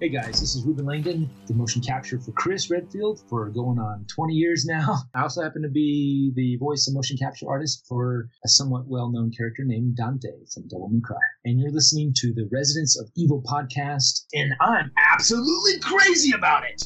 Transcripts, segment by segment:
Hey guys, this is Reuben Langdon, the motion capture for Chris Redfield for going on 20 years now. I also happen to be the voice and motion capture artist for a somewhat well-known character named Dante from Devil May Cry. And you're listening to the Residents of Evil podcast, and I'm absolutely crazy about it!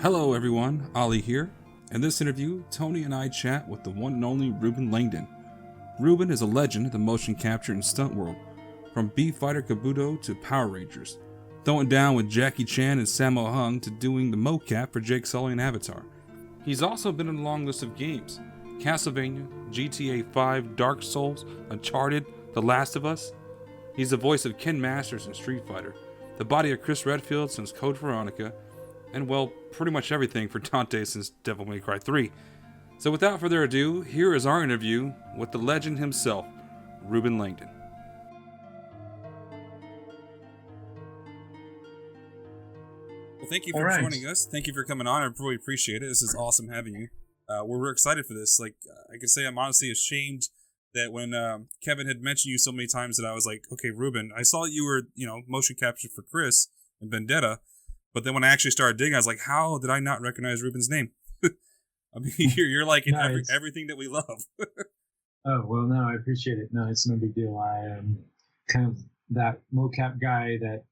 Hello everyone, Ollie here. In this interview, Tony and I chat with the one and only Reuben Langdon. Reuben is a legend in the motion capture and stunt world, from B-Fighter Kabuto to Power Rangers, throwing down with Jackie Chan and Sammo Hung to doing the Mocap for Jake Sully and Avatar. He's also been in a long list of games: Castlevania, GTA 5, Dark Souls, Uncharted, The Last of Us. He's the voice of Ken Masters in Street Fighter, the body of Chris Redfield since Code Veronica, and well, pretty much everything for Dante since Devil May Cry 3. So without further ado, here is our interview with the legend himself, Reuben Langdon. Well, thank you for joining us. Thank you for coming on. I really appreciate it. This is awesome having you. We're excited for this. I can say I'm honestly ashamed that when Kevin had mentioned you so many times that I was like, okay, Reuben, I saw you were, motion capture for Chris in Vendetta. But then when I actually started digging, I was like, how did I not recognize Reuben's name? I mean, you're like in everything that we love. Oh, well, no, I appreciate it. No, it's no big deal. I am kind of that mocap guy the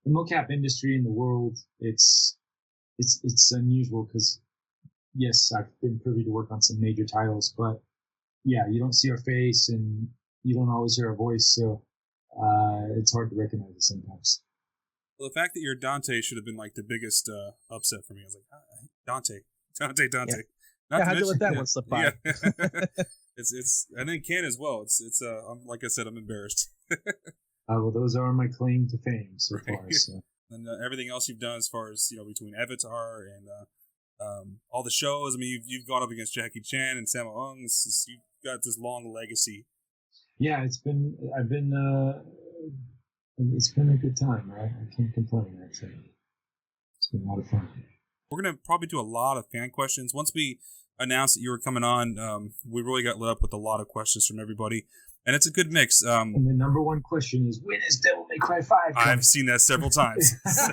mocap industry in the world, it's unusual because, yes, I've been privy to work on some major titles, but yeah, you don't see our face and you don't always hear our voice, so it's hard to recognize it sometimes. Well, the fact that you're Dante should have been like the biggest upset for me. I was like, Dante. Yeah, how'd you let that one slip by? Yeah. it's and then Ken as well. It's like I said, I'm embarrassed. Well, those are my claim to fame so far. So. And everything else you've done as far as between Avatar and all the shows. I mean, you've gone up against Jackie Chan and Sammo Hung. You've got this long legacy. Yeah, it's been a good time, right? I can't complain, actually. It's been a lot of fun. We're going to probably do a lot of fan questions. Once we announced that you were coming on, we really got lit up with a lot of questions from everybody. And it's a good mix. And the number one question is, when is Devil May Cry 5 coming? I've seen that several times. I saw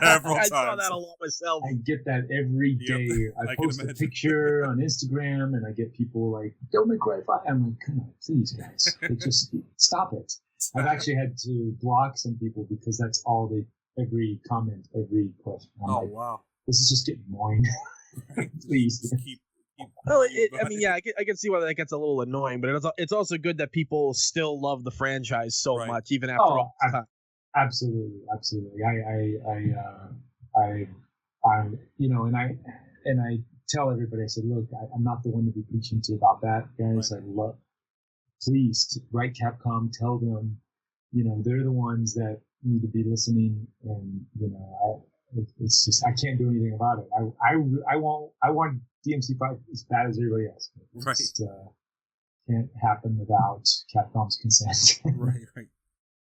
that a lot myself. I get that every day. I post a picture on Instagram, and I get people like, Devil May Cry 5. I'm like, come on, please, guys. Just stop it. I've actually had to block some people because that's all every comment, every question. Wow. This is just getting annoying. Please. Keep well, I can see why that gets a little annoying, but it's also good that people still love the franchise so much, even after all this time. Absolutely. And I tell everybody, I said, look, I'm not the one to be preaching to about that, guys. Right. Please write Capcom, tell them, they're the ones that need to be listening, and it's just I can't do anything about it. I want DMC 5 as bad as everybody else. It just can't happen without Capcom's consent. Right.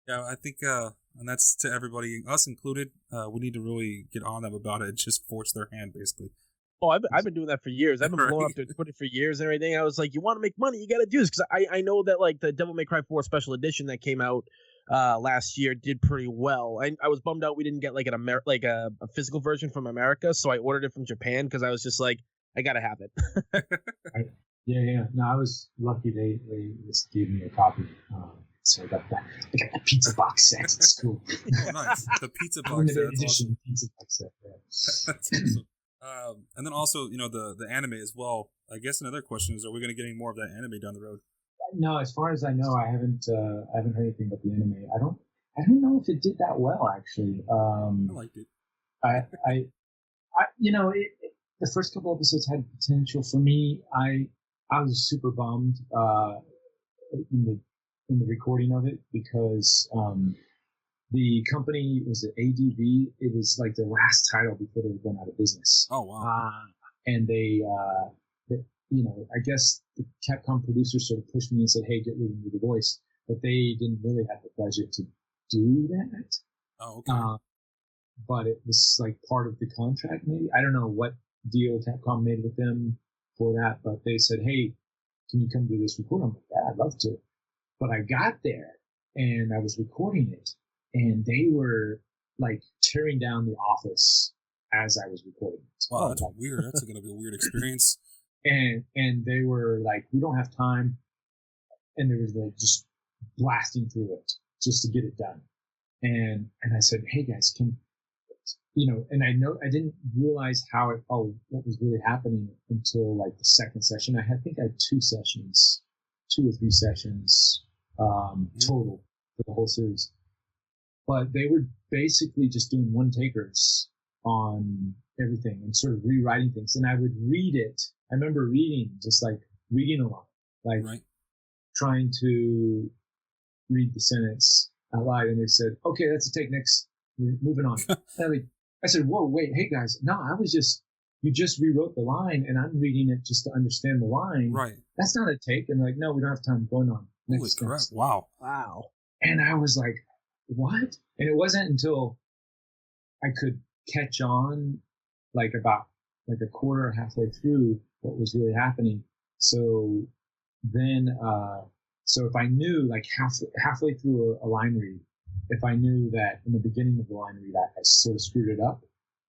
Yeah, I think, and that's to everybody, us included. We need to really get on them about it and just force their hand, basically. Oh, I've been doing that for years. I've been blowing up to Twitter for years and everything. I was like, you want to make money, you got to do this, because I know that like the Devil May Cry 4 Special Edition that came out last year did pretty well. I was bummed out we didn't get like a physical version from America, so I ordered it from Japan because I was just like, I gotta have it. Yeah. No, I was lucky they just gave me a copy. So I got the pizza box set. It's cool. Oh, nice. The pizza box set. That's awesome. Pizza box set. Yeah. That's awesome. And then also, the anime as well. I guess another question is, are we going to get any more of that anime down the road? No, as far as I know, I haven't heard anything about the anime. I don't know if it did that well, actually. I liked it. The first couple episodes had potential for me. I was super bummed in the recording of it because the company was at ADV. It was like the last title before they went out of business. Oh wow! And they I guess the Capcom producers sort of pushed me and said, "Hey, get rid of the voice," but they didn't really have the budget to do that. Oh, okay. But it was like part of the contract, maybe. I don't know what deal Capcom made with them for that, but they said, "Hey, can you come do this recording?" I'm like, "Yeah, I'd love to." But I got there and I was recording it, and they were like tearing down the office as I was recording it. Wow, that's weird. That's going to be a weird experience. And they were like, "We don't have time," and they were like just blasting through it just to get it done. And I said, "Hey guys, and I didn't realize what was really happening until like the second session. I think I had 2 or 3 sessions total for the whole series. But they were basically just doing one takers on everything and sort of rewriting things. And I would read it. I remember reading a lot, like right. trying to read the sentence out loud. And they said, "Okay, that's a take next. We're moving on." I said, "Whoa, wait, hey guys, no, you just rewrote the line and I'm reading it just to understand the line. Right. That's not a take." And they're like, "No, we don't have time. Going on." Holy crap. Wow. And I was like, what? And it wasn't until I could catch on like about like a quarter, halfway through what was really happening. So then, so if I knew like halfway through a line read, if I knew that in the beginning of the line read I sort of screwed it up,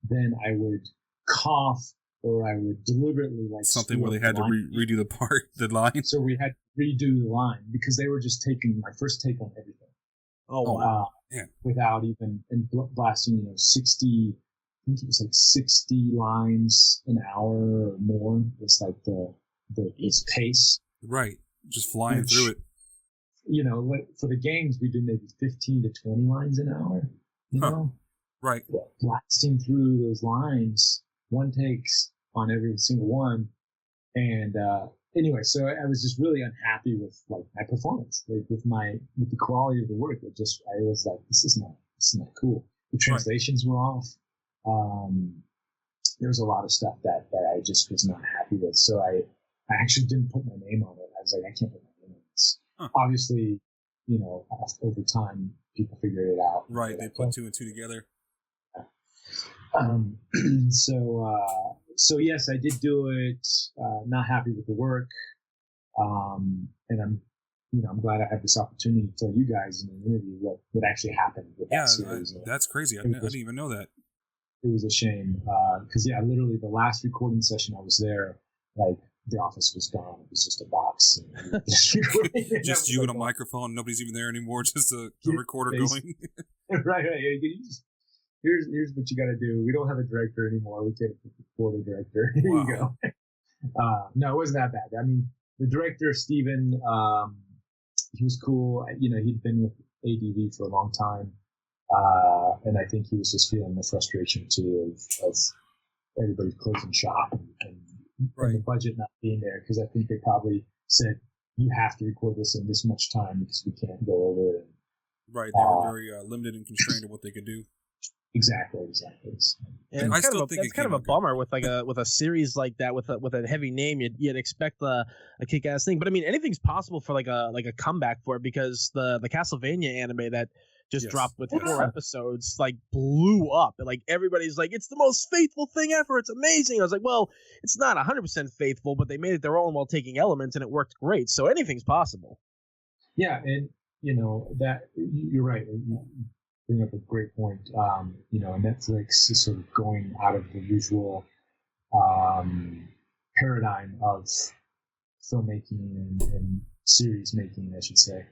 then I would cough or I would deliberately like something where they had to redo the line. So we had to redo the line because they were just taking my first take on everything. Oh wow! Without even blasting, 60. I think it was like 60 lines an hour or more. It's like the pace. Right, just flying through it. For the games we do maybe 15 to 20 lines an hour. You know, right? Blasting through those lines, one takes on every single one, and anyway, so I was just really unhappy with like my performance, like with the quality of the work. I was like, this is not cool. The translations were off. There was a lot of stuff that I just was not happy with. So I actually didn't put my name on it. I was like, I can't put my name on this. Obviously, over time people figured it out. Right, they put 2 and 2 together. So yes, I did do it. Not happy with the work, and I'm glad I had this opportunity to tell you guys in an interview what actually happened with that series. That's crazy. I didn't even know that. It was a shame because literally the last recording session I was there, like the office was gone. It was just a box. Just you and a microphone. Nobody's even there anymore. Just a recorder going. Right. Here's what you got to do. We don't have a director anymore. We can't afford a director. Here you go. No, it wasn't that bad. I mean, the director, Steven, he was cool. He'd been with ADV for a long time. And I think he was just feeling the frustration too of everybody closing shop and the budget not being there. Because I think they probably said, you have to record this in this much time because we can't go over it. Right. They were very limited and constrained in what they could do. Exactly. And it's kind of a bummer with a series like that with a heavy name. You'd expect a kick-ass thing, but I mean anything's possible for like a comeback for it because the Castlevania anime that just dropped with 4 episodes like blew up. Like everybody's like, it's the most faithful thing ever. It's amazing. I was like, well, it's not 100% faithful, but they made it their own while taking elements, and it worked great. So anything's possible. Yeah, and that you're right. You bring up a great point. Netflix is sort of going out of the usual paradigm of filmmaking and series making, I should say.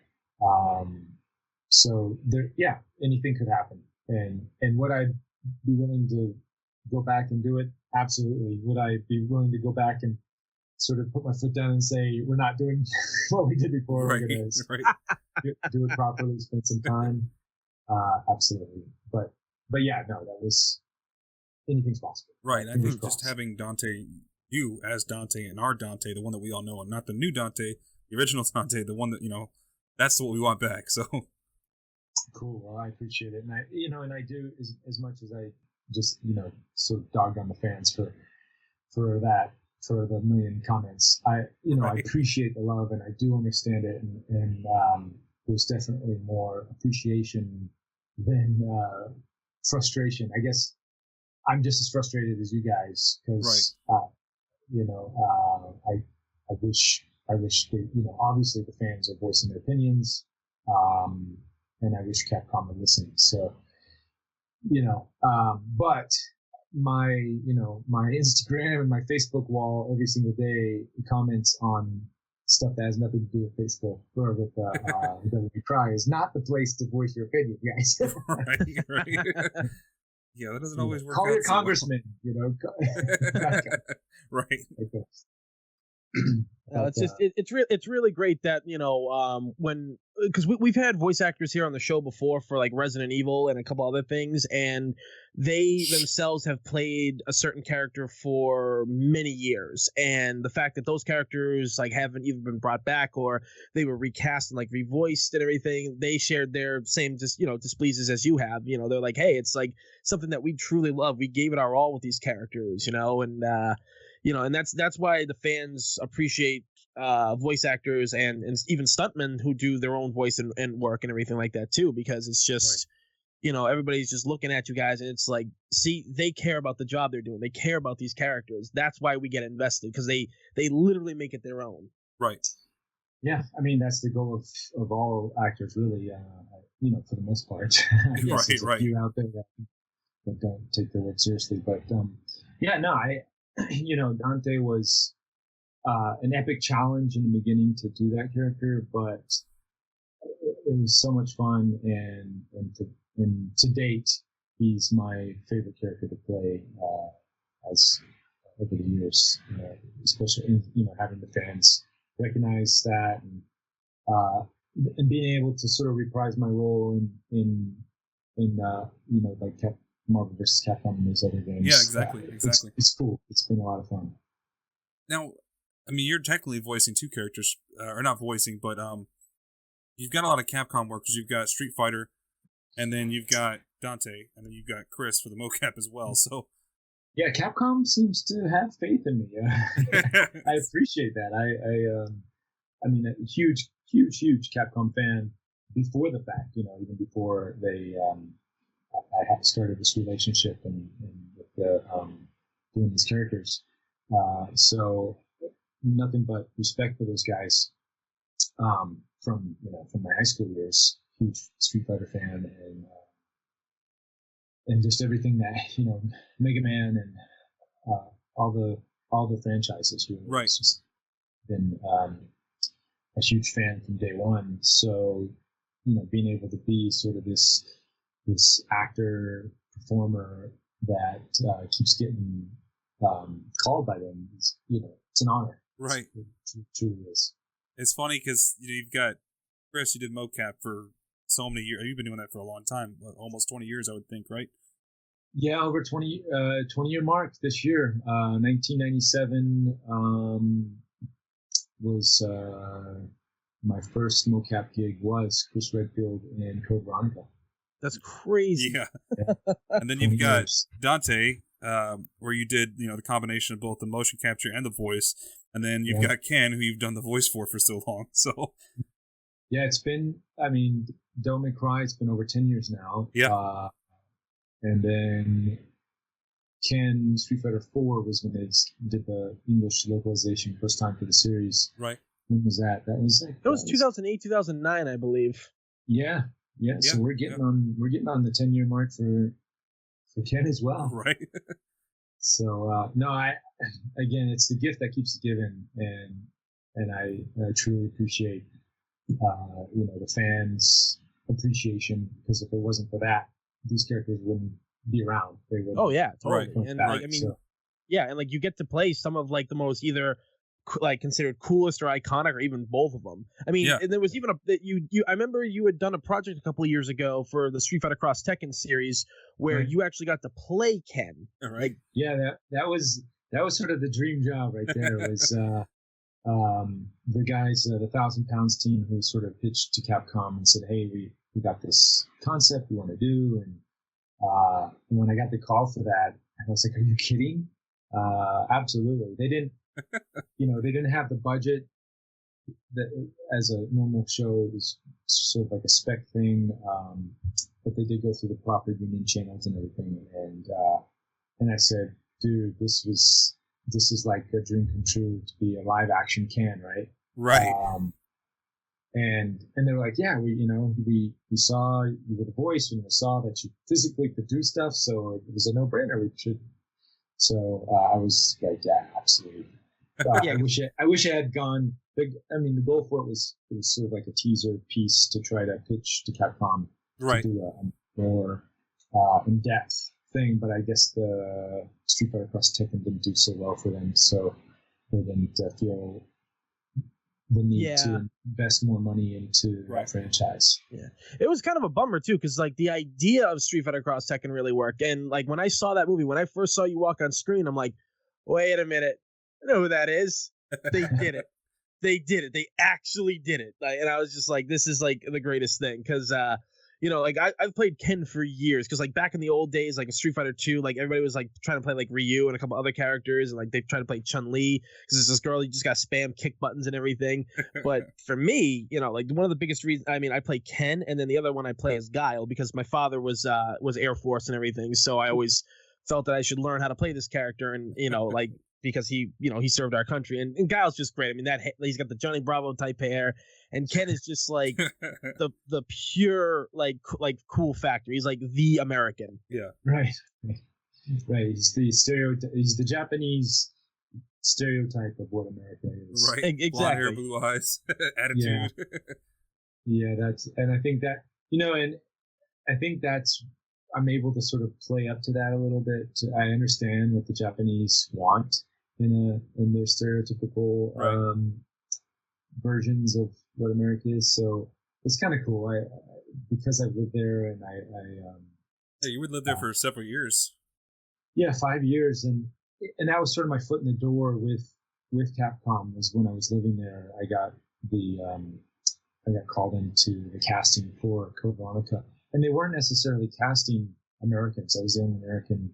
So anything could happen. And would I be willing to go back and do it? Absolutely. Would I be willing to go back and sort of put my foot down and say, we're not doing what we did before, we're going to do it properly, spend some time? Absolutely. But that was, anything's possible. Right. I think just having Dante, you as Dante and our Dante, the one that we all know, and not the new Dante, the original Dante, the one that, that's what we want back. So cool. Well, I appreciate it. And I do as much as I just, sort of dogged on the fans for that. for the million comments. I Right. appreciate the love and I do understand it, and there's definitely more appreciation than frustration. I guess I'm just as frustrated as you guys because I wish that, obviously the fans are voicing their opinions, and I wish Capcom would listen. So, but my Instagram and my Facebook wall every single day comments on stuff that has nothing to do with Facebook or with Devil Cry is not the place to voice your opinion, guys. Right. Yeah, that doesn't always work. Call out your so congressman, right. Like this. It's really great that when because we've had voice actors here on the show before for like Resident Evil and a couple other things, and they themselves have played a certain character for many years, and the fact that those characters like haven't even been brought back or they were recast and like revoiced and everything, they shared their same displeases as you have. They're like, hey, it's like something that we truly love. We gave it our all with these characters, and and that's why the fans appreciate voice actors and even stuntmen who do their own voice and work and everything like that too, because it's just everybody's just looking at you guys and it's like, see, they care about the job they're doing, they care about these characters. That's why we get invested, because they literally make it their own. Right. Yeah, I mean that's the goal of all actors, really. For the most part. I guess there's a few out there that don't take their work seriously, but Dante was an epic challenge in the beginning to do that character, but it was so much fun, and to date, he's my favorite character to play as over the years, especially having the fans recognize that, and being able to sort of reprise my role in like Marvel vs. Capcom and those other games. Yeah, exactly. It's cool. It's been a lot of fun. Now, I mean, you're technically voicing two characters, or not voicing, but you've got a lot of Capcom work because you've got Street Fighter, and then you've got Dante, and then you've got Chris for the mocap as well. So, yeah, Capcom seems to have faith in me. I appreciate that. I mean, a huge Capcom fan before the fact. Even before they. I had started this relationship and with doing these characters. So nothing but respect for those guys from my high school years. Huge Street Fighter fan, and just everything that Mega Man and all the franchises. Really. Right. It's just been a huge fan from day one. So being able to be sort of this actor performer that keeps getting called by them is, it's an honor. Right. It truly is. It's funny because you've got Chris. You did mocap for so many years. You've been doing that for a long time, almost 20 years, I would think, right? Yeah, over 20 year mark this year. 1997 was my first mocap gig was Chris Redfield in Code Veronica. That's crazy. Yeah. And then you've got Dante, where you did, the combination of both the motion capture and the voice. And then you've got Ken, who you've done the voice for so long. So, yeah, it's been, Devil May Cry, it's been over 10 years now. Yeah. And then Ken, Street Fighter 4 was when they did the English localization first time for the series. Right. When was that? That was 2008, 2009, I believe. Yeah. So we're getting on the 10-year mark for Ken as well. Right. So again, it's the gift that keeps giving, and I truly appreciate the fans' appreciation, because if it wasn't for that, these characters wouldn't be around. They would. Oh yeah, totally. Right. And and you get to play some of like the most either like considered coolest or iconic, or even both of them. And there was even I remember you had done a project a couple of years ago for the Street Fighter Cross Tekken series where you actually got to play Ken. Right. That was sort of the dream job right there. It was the guys, the 1,000 Pounds team, who sort of pitched to Capcom and said, "Hey, we got this concept we want to do." And when I got the call for that, I was like, "Are you kidding?" Absolutely. They didn't. they didn't have the budget that as a normal show. It was sort of like a spec thing, but they did go through the proper union channels and everything. And I said, dude, this is like a dream come true to be a live action Ken, right? Right. And they were like, yeah, we saw you with a voice, and we saw that you physically could do stuff, so it was a no-brainer. We should. So I was like, yeah, absolutely. I wish I had gone. The goal for it was sort of like a teaser piece to try to pitch to Capcom Right. to do a more in-depth thing, but I guess the Street Fighter Cross Tekken didn't do so well for them, so they didn't feel the need to invest more money into that franchise. Yeah, it was kind of a bummer too, because like the idea of Street Fighter Cross Tekken really worked, and like when I saw that movie, when I first saw you walk on screen, I'm like, wait a minute, I know who that is. They did it. They did it. They actually did it. And I was just like, this is like the greatest thing, because like I've played Ken for years, because like back in the old days, like in Street Fighter 2, like everybody was like trying to play like Ryu and a couple other characters, and like they tried to play Chun-Li because it's this girl who just got spam kick buttons and everything. But for me, like one of the biggest reasons, I play Ken, and then the other one I play is Guile, because my father was Air Force and everything, so I always felt that I should learn how to play this character, and like because he served our country, and Guile's just great. I mean, that he's got the Johnny Bravo type hair. And Ken is just like the pure like cool factor. He's like the American. Yeah. Right. He's the Japanese stereotype of what America is. Right. Exactly. Blonde hair, blue eyes, attitude. Yeah. And I think that and I think that's I'm able to sort of play up to that a little bit. I understand what the Japanese want in their stereotypical versions of what America is, so it's kind of cool. Because I've lived there, and Yeah, you would live there for several years. Yeah, 5 years, and that was sort of my foot in the door with Capcom. Was when I was living there, I got called into the casting for Code Veronica, and they weren't necessarily casting Americans. I was the only American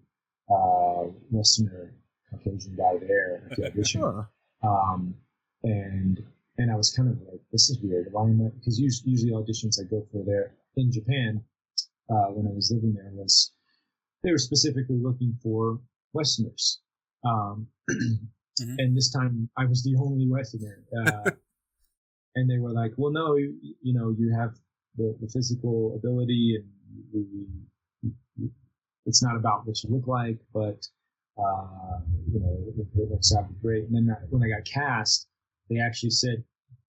Westerner Caucasian guy there at the audition. And I was kind of like, this is weird. Why am I? Because usually auditions I go for there in Japan when I was living there they were specifically looking for Westerners. And this time I was the only Westerner. And they were like, well, no, you have the physical ability, and it's not about what you look like, but it looks great. And then when I got cast, they actually said,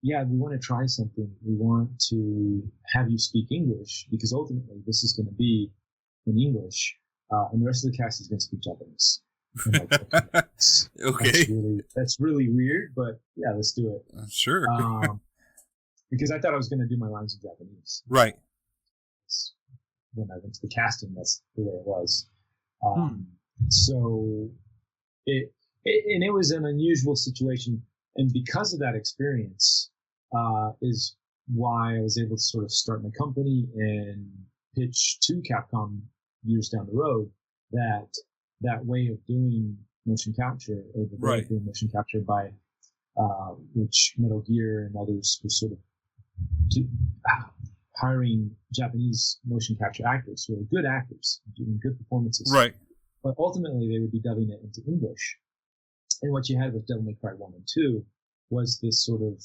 yeah, we want to try something. We want to have you speak English, because ultimately this is going to be in English, and the rest of the cast is going to speak Japanese. Okay. That's really weird, but yeah, let's do it. Sure. Because I thought I was going to do my lines in Japanese. Right. When I went to the casting, that's the way it was. So it was an unusual situation. And because of that experience, is why I was able to sort of start my company and pitch to Capcom years down the road that way of doing motion capture, or the way of doing motion capture by which Metal Gear and others were sort of hiring Japanese motion capture actors who are good actors, doing good performances. Right. But ultimately, they would be dubbing it into English. And what you had with Devil May Cry 1 and 2 was this sort of,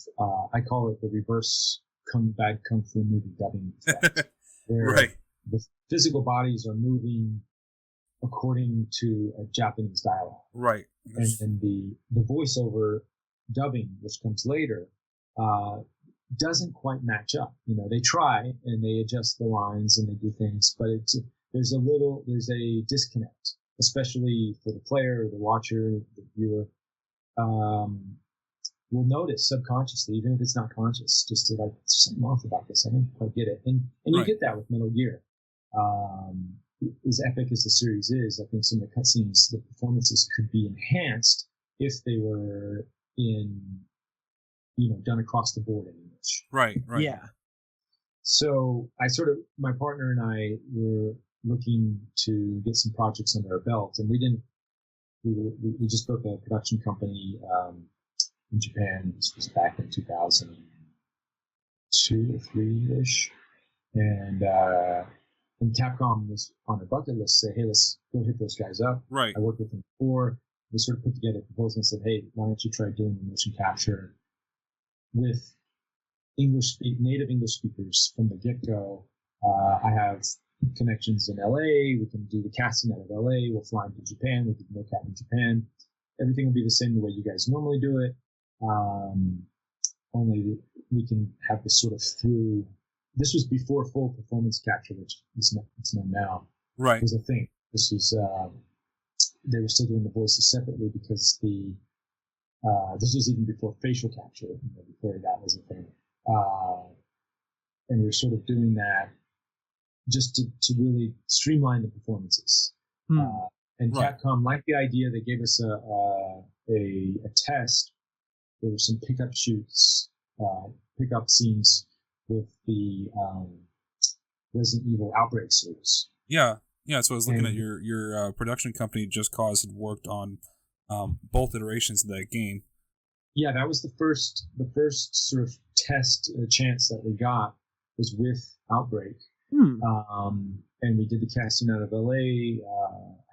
I call it the reverse bad kung fu movie dubbing effect, where the physical bodies are moving according to a Japanese dialogue. Right. And the voiceover dubbing, which comes later, doesn't quite match up. They try and they adjust the lines and they do things, but there's a disconnect, especially for the player, the watcher, the viewer. Will notice subconsciously, even if it's not conscious, just to like, there's something off about this. I don't quite get it. And you get that with Metal Gear. As epic as the series is, I think some of the cutscenes, the performances could be enhanced if they were done across the board in English. Right. Yeah. So my partner and I were looking to get some projects under our belt, and we didn't we just built a production company in Japan. This was back in 2002 or 3-ish, and Capcom was on a bucket list. Say, hey, let's go hit those guys up. Right. I worked with them before. We sort of put together a proposal and said, hey, why don't you try doing the motion capture with native English speakers from the get-go. I have connections in LA. We can do the casting out of LA. We'll fly into Japan. We'll do Mocap in Japan. Everything will be the same the way you guys normally do it. Only we can have this sort of through. This was before full performance capture, which is it's known now. Right. It was a thing. This was they were still doing the voices separately because this was even before facial capture. Before that was a thing. And we were sort of doing that just to really streamline the performances. And right. Capcom liked the idea. They gave us a test. There were some pickup shoots, pickup scenes with the Resident Evil Outbreak series. Yeah. So I was looking at your production company, Just Cause, had worked on both iterations of that game. Yeah, that was the first sort of test chance that we got was with Outbreak. And we did the casting out of LA,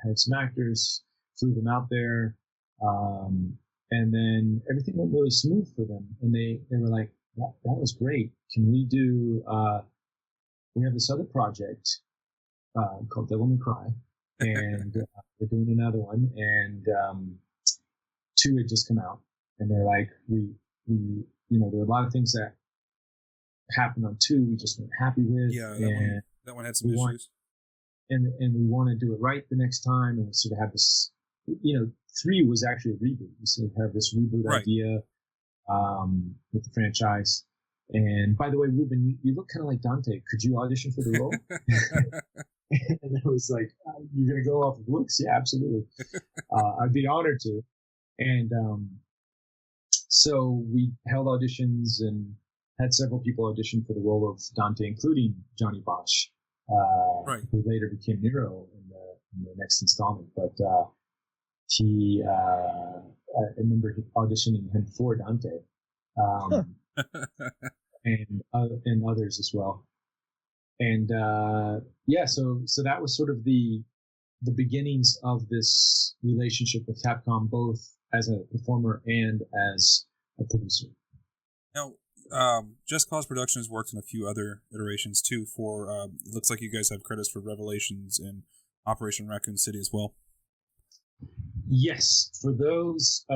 had some actors, flew them out there, and then everything went really smooth for them. And they were like, that was great. Can we do, we have this other project called Devil May Cry, and we're doing another one, and 2 had just come out. And they're like, we there were a lot of things that happened on 2 we just weren't happy with. Yeah, that one had some issues. And we want to do it right the next time, and we sort of have this. 3 was actually a reboot. We sort of have this reboot idea with the franchise. And by the way, Reuben, you look kind of like Dante. Could you audition for the role? And I was like, you're going to go off of looks? Yeah, absolutely. I'd be honored to. And so we held auditions and had several people audition for the role of Dante, including Johnny Bosch, who later became Nero in the next installment. But I remember auditioning him for Dante, and others as well. And so that was sort of the beginnings of this relationship with Capcom, both as a performer and as a producer. Now, Just Cause Productions worked in a few other iterations too. For it looks like you guys have credits for Revelations and Operation Raccoon City as well. Yes, for those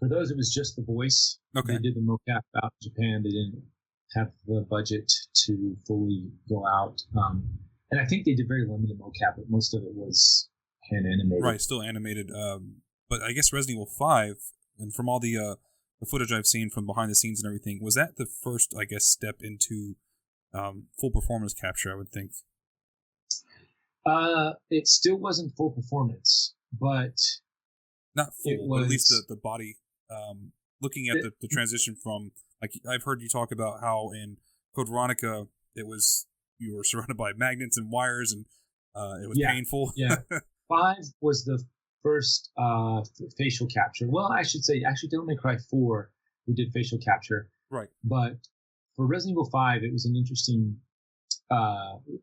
it was just the voice. Okay. They did the mocap out in Japan. They didn't have the budget to fully go out, and I think they did very limited mocap, but most of it was hand animated. Right, still animated. But I guess Resident Evil 5, and from all the footage I've seen from behind the scenes and everything, was that the first, I guess, step into full performance capture, I would think? It still wasn't full performance, but not full, but at least the body. Looking at the transition from, like, I've heard you talk about how in Code Veronica you were surrounded by magnets and wires, and it was painful. Yeah, 5 was the first facial capture. Well, I should say, actually, Devil May Cry 4, we did facial capture. Right. But for Resident Evil 5, it was an interesting.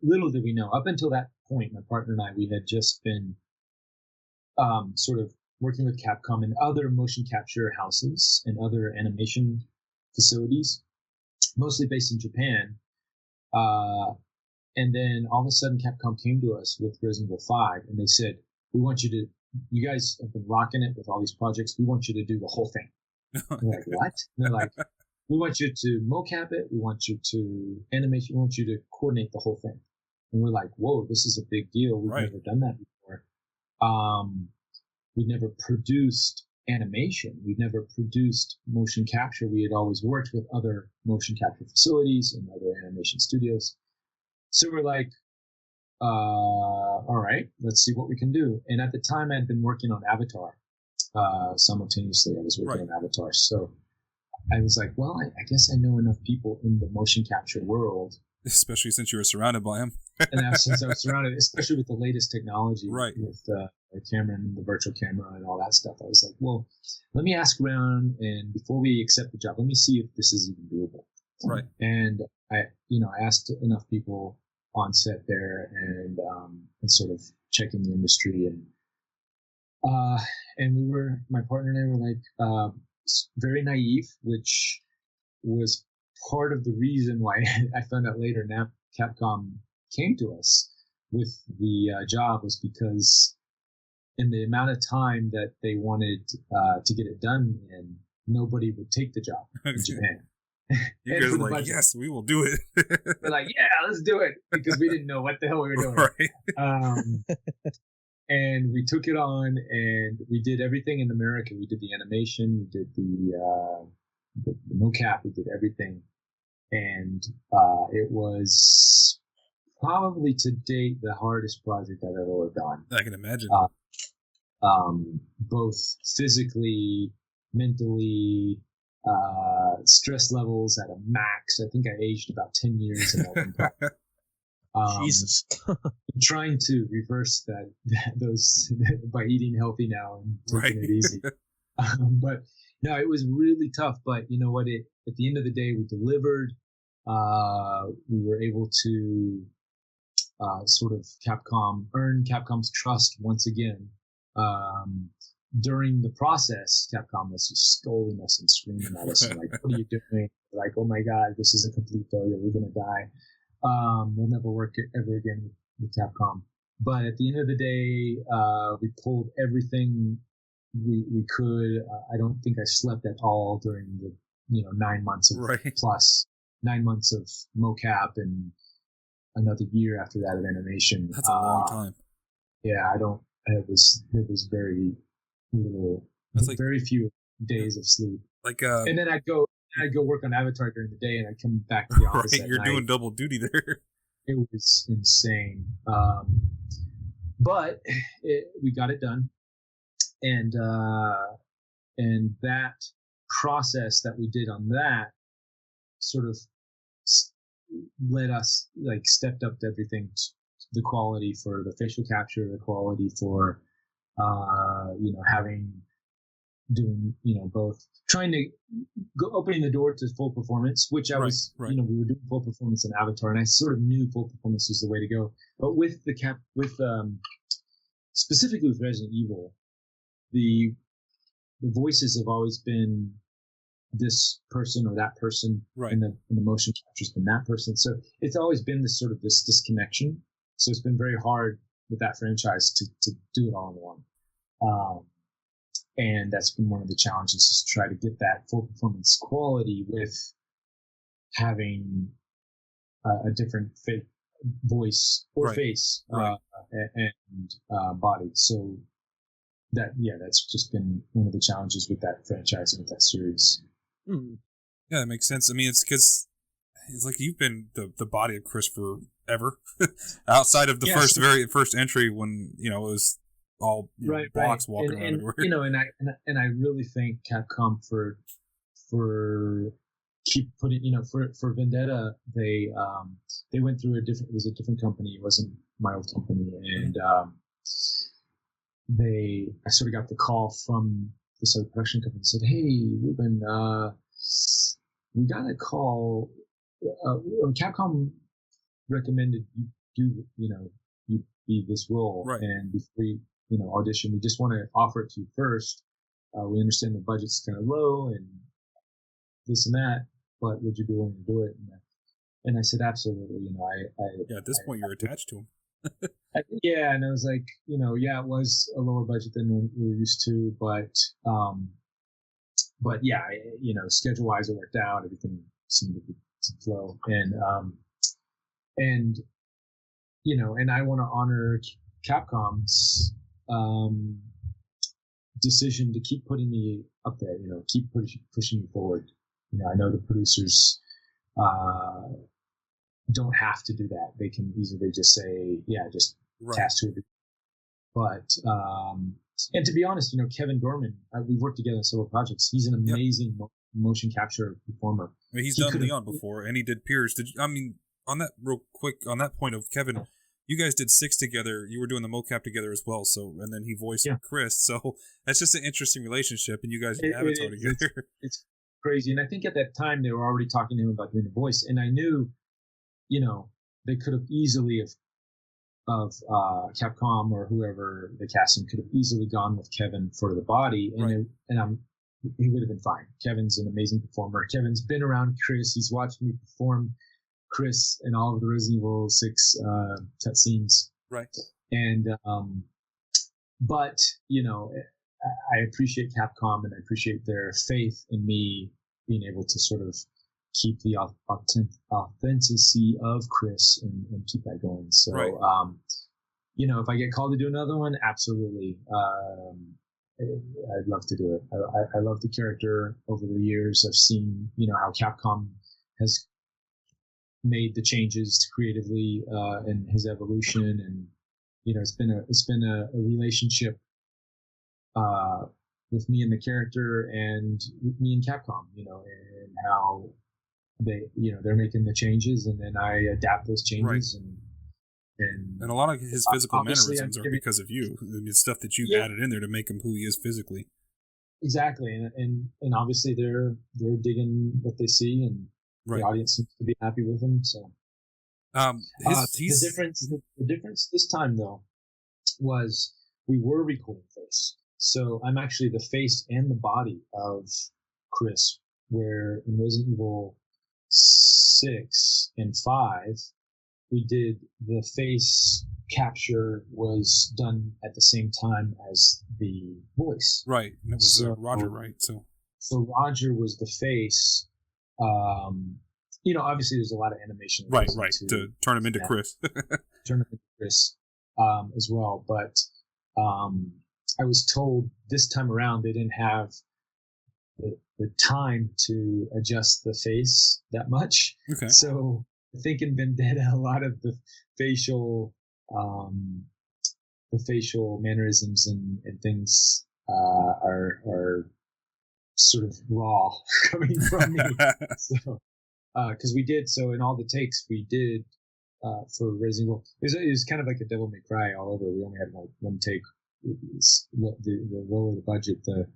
Little did we know. Up until that point, my partner and I, we had just been sort of working with Capcom and other motion capture houses and other animation facilities, mostly based in Japan. And then all of a sudden, Capcom came to us with Resident Evil 5, and they said, you guys have been rocking it with all these projects. We want you to do the whole thing. We're like, what? And they're like, we want you to mocap it. We want you to animate. We want you to coordinate the whole thing. And we're like, whoa, this is a big deal. We've never done that before. We've never produced animation. We've never produced motion capture. We had always worked with other motion capture facilities and other animation studios. So we're like, all right, let's see what we can do. And at the time, I'd been working on Avatar. Simultaneously, I was working on Avatar. So I was like, well, I guess I know enough people in the motion capture world. Especially since you were surrounded by them. And now since I was surrounded, especially with the latest technology, Right. with the camera and the virtual camera and all that stuff, I was like, well, let me ask around, and before we accept the job, let me see if this is even doable. Right. And I asked enough people on set there, and sort of checking the industry, and my partner and I were like very naive, which was part of the reason why I found out later Capcom came to us with the job, was because in the amount of time that they wanted to get it done in, nobody would take the job in Japan. You guys were like, yes, we will do it. We're like, yeah, let's do it, because we didn't know what the hell we were doing. Right. And we took it on, and we did everything in America. We did the animation, we did the mocap, we did everything. And it was probably to date the hardest project I've ever worked on. I can imagine. Both physically, mentally, stress levels at a max. I think I aged about 10 years in that one project. Jesus. Trying to reverse those by eating healthy now and taking it easy. But no, it was really tough. But you know what? At the end of the day, we delivered. We were able to sort of earn Capcom's trust once again. During the process, Capcom was just scolding us and screaming at us and like, what are you doing? Like, oh my God, this is a complete failure. We're going to die. We'll never work ever again with Capcom. But at the end of the day, we pulled everything we could. I don't think I slept at all during the 9 months of plus 9 months of mocap and another year after that of animation. That's a long time. Yeah, it was very little. That's like very few days of sleep. Like and then I'd go work on Avatar during the day, and I'd come back to the office. Right, you're doing double duty there. It was insane. But we got it done, and that process that we did on that sort of let us stepped up to everything, the quality for the facial capture, the quality for both trying to go opening the door to full performance, which I was we were doing full performance in Avatar, and I sort of knew full performance was the way to go. But with specifically with Resident Evil, the voices have always been this person or that person, and the motion capture's been that person. So it's always been this disconnection. So it's been very hard with that franchise to do it all in one. And that's been one of the challenges, is to try to get that full performance quality with having a different voice or face and body. So that's just been one of the challenges with that franchise and with that series. Yeah, that makes sense. I mean, it's because it's like you've been the body of Chris forever, outside of the very first entry when it was all blocks walking around everywhere. And I really thank Capcom for keep putting for Vendetta. They went through it was a different company. It wasn't my old company, and I sort of got the call from this other production company and said, "Hey, Reuben, we got a call. Capcom recommended you you be this role, and before you audition, we just want to offer it to you first. We understand the budget's kind of low and this and that, but would you be willing to do it?" And I said, absolutely. At this point, you're attached to him. And I was like, it was a lower budget than we were used to, but schedule wise it worked out. Everything seemed to flow, and I want to honor Capcom's decision to keep putting me up there, keep pushing me forward. I know the producers don't have to do that. They can easily just say, just cast who. But and to be honest, Kevin Dorman, we worked together on several projects. He's an amazing motion capture performer. I mean, he's done Leon before, and he did Pierce. On that real quick, on that point of Kevin, you guys did 6 together. You were doing the mocap together as well. So, and then he voiced Chris. So that's just an interesting relationship, and you guys did Avatar together. It's crazy, and I think at that time they were already talking to him about doing the voice, and I knew, they could have easily of Capcom or whoever the casting could have easily gone with Kevin for the body, and he would have been fine. Kevin's an amazing performer. Kevin's been around Chris. He's watched me perform Chris in all of the Resident Evil 6 cutscenes. Right. And, but, I appreciate Capcom and I appreciate their faith in me being able to sort of keep the authenticity of Chris and keep that going. So, if I get called to do another one, absolutely. I'd love to do it. I love the character. Over the years, I've seen, how Capcom has made the changes creatively and his evolution, and it's been a relationship with me and the character, and me and Capcom, and how they're making the changes, and then I adapt those changes, and a lot of his physical mannerisms are because of you. I mean, it's stuff that you've added in there to make him who he is physically. Exactly, and obviously they're digging what they see, and the audience seems to be happy with him. So, the difference this time though was we were recording face, so I'm actually the face and the body of Chris. Where in Resident Evil 6 and 5, we did the face capture was done at the same time as the voice. Right, and it was Roger, right? So Roger was the face. Obviously there's a lot of animation. Right, to turn him into Chris. Turn him into Chris as well. But I was told this time around they didn't have the time to adjust the face that much. Okay. So I think in Vendetta, a lot of the facial mannerisms and things are sort of raw coming from me. So, because we did in all the takes we did for Resident Evil, it was kind of like a Devil May Cry all over. We only had like one take. The lower the budget, the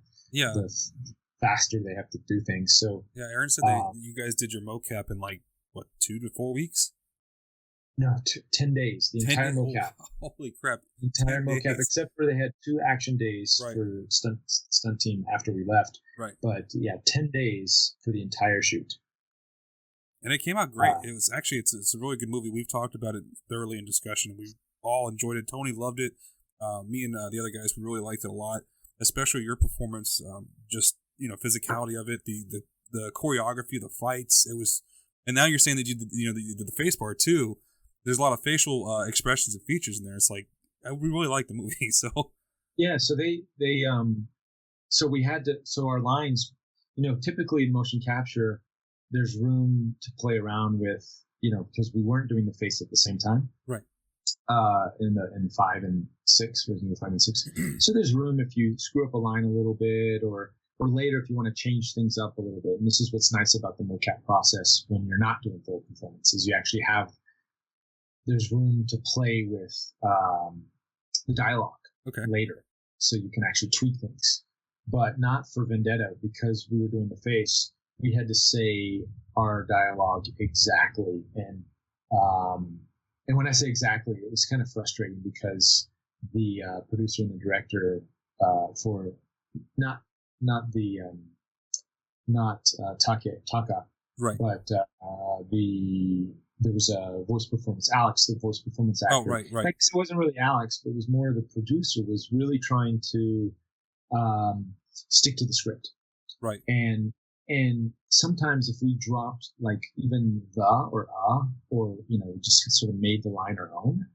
faster they have to do things. So Aaron said that you guys did your mocap in like what 2 to 4 weeks? No, 10 days. The entire mocap. Holy crap! The entire mocap, except for they had 2 action days for stunt team after we left. Right. But 10 days for the entire shoot. And it came out great. It was actually it's a really good movie. We've talked about it thoroughly in discussion. We all enjoyed it. Tony loved it. Me and the other guys, we really liked it a lot. Especially your performance. Just physicality of it, the choreography, the fights. It was, and now you're saying that you did the face part too. There's a lot of facial expressions and features in there. It's like we really like the movie. So so they so we had to our lines. Typically in motion capture, there's room to play around with because we weren't doing the face at the same time. Right. In 5 and 6, Resident Evil 5 and 6. So there's room if you screw up a line a little bit, or later if you want to change things up a little bit. And this is what's nice about the mocap process when you're not doing full performances. You actually there's room to play with the dialogue later, so you can actually tweak things. But not for Vendetta, because we were doing the face. We had to say our dialogue exactly, and when I say exactly, it was kind of frustrating because the producer and the director for not Taka, right? But there was a voice performance, Alex, the voice performance actor. Oh, right. Like, it wasn't really Alex, but it was more the producer was really trying to stick to the script, right? And sometimes if we dropped like even the or just sort of made the line our own,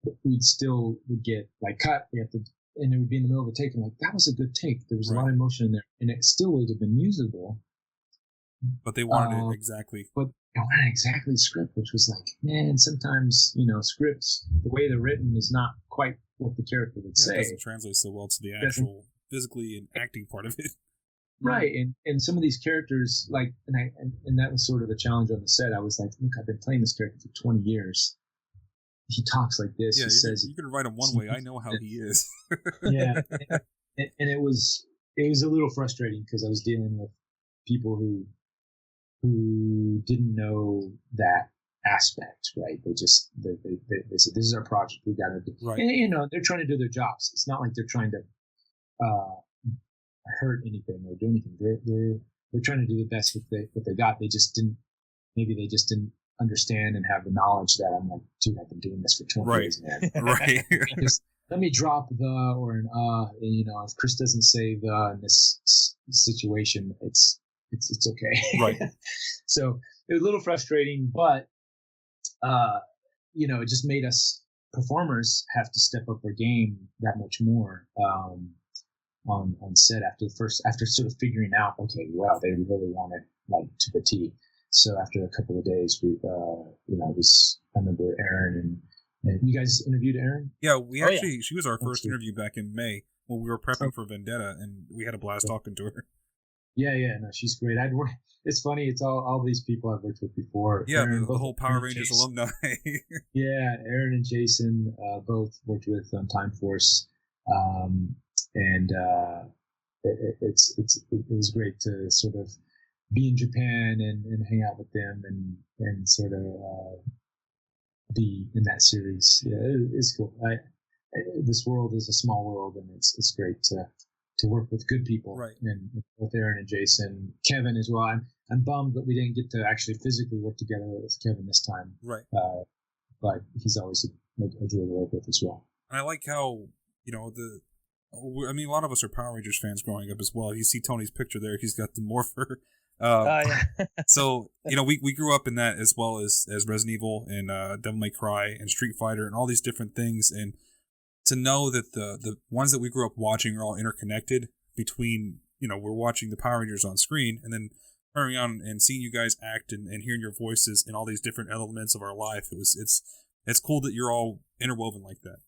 would get like cut. We have to, and it would be in the middle of a take, and like that was a good take. There was a lot of emotion in there, and it still would have been usable. But they wanted it exactly. But they wanted exactly the script, which was like, man, sometimes scripts, the way they're written is not quite what the character would say. It doesn't translate so well to the actual physically and acting part of it. Right, and some of these characters, like, and that was sort of a challenge on the set. I was like, look, I've been playing this character for 20 years. He talks like this. Yeah, he says you can write him one way. I know how he is. Yeah, and it was a little frustrating because I was dealing with people who didn't know that aspect, right? They said, this is our project, we got to do. Right. And they're trying to do their jobs. It's not like they're trying to hurt anything or do anything. They're trying to do the best with what they got. They just didn't understand and have the knowledge that I'm like, dude, I've been doing this for 20 years, man. Right. Just let me drop the or an if Chris doesn't say the in this situation, it's okay. Right. So it was a little frustrating, but it just made us performers have to step up our game that much more on set after sort of figuring out, okay, wow, they really want it like to the T. So after a couple of days, we I remember Aaron and you guys interviewed Aaron? Yeah, she was our first interview back in May when we were prepping for Vendetta, and we had a blast talking to her. Yeah, no, she's great. It's funny, it's all these people I've worked with before. Yeah, Aaron, the whole Power Rangers alumni. Yeah, Aaron and Jason both worked with Time Force, and it was great to sort of be in Japan and hang out with them and sort of be in that series. Yeah, it's cool. This world is a small world, and it's great to work with good people. Right. And with Aaron and Jason, Kevin as well. I'm bummed that we didn't get to actually physically work together with Kevin this time. Right. But he's always a joy to work with as well. And I like how a lot of us are Power Rangers fans growing up as well. You see Tony's picture there; he's got the morpher. So we grew up in that as well as Resident Evil and Devil May Cry and Street Fighter and all these different things, and to know that the ones that we grew up watching are all interconnected between, we're watching the Power Rangers on screen and then turning on and seeing you guys act and hearing your voices in all these different elements of our life. It's cool that you're all interwoven like that.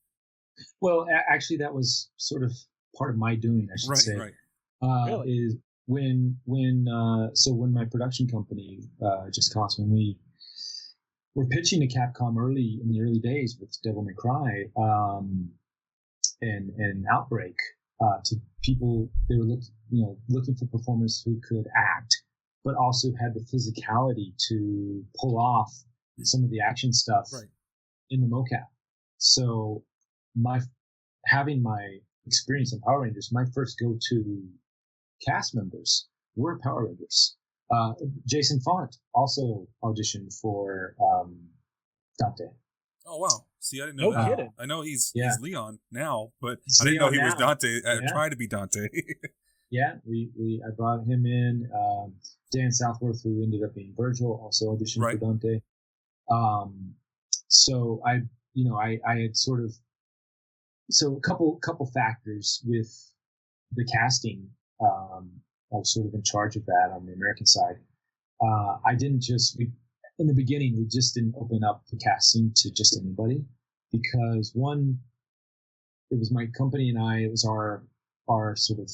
Well, actually, that was sort of part of my doing, I should say. Right. Really? Is when my production company, Just Cause, when we were pitching to Capcom in the early days with Devil May Cry, and Outbreak, to people, they were looking for performers who could act, but also had the physicality to pull off some of the action stuff in the mocap. So having my experience in Power Rangers, my first go-to cast members were Power Rangers. Jason Font also auditioned for Dante. Oh wow! See, I didn't know that. No kidding. I know he's Leon now, but I Leon didn't know he was now. Dante. Tried to be Dante. Yeah, I brought him in. Dan Southworth, who ended up being Virgil, also auditioned for Dante. So I had sort of, so a couple factors with the casting. I was sort of in charge of that on the American side. I didn't in the beginning, we just didn't open up the casting to just anybody, because one, it was my company and it was our sort of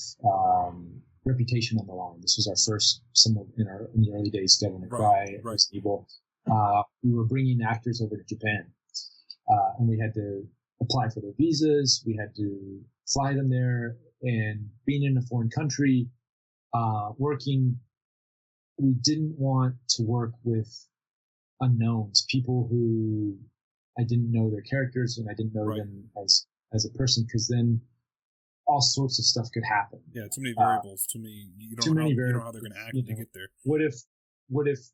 reputation on the line. This was our first, in the early days, Devil May Cry, Resident Evil. We were bringing actors over to Japan, and we had to apply for their visas. We had to fly them there, and being in a foreign country, working, we didn't want to work with unknowns, people who I didn't know their characters and I didn't know them as a person, because then all sorts of stuff could happen. Yeah, too many variables. You don't know how they're going to act to get there. What if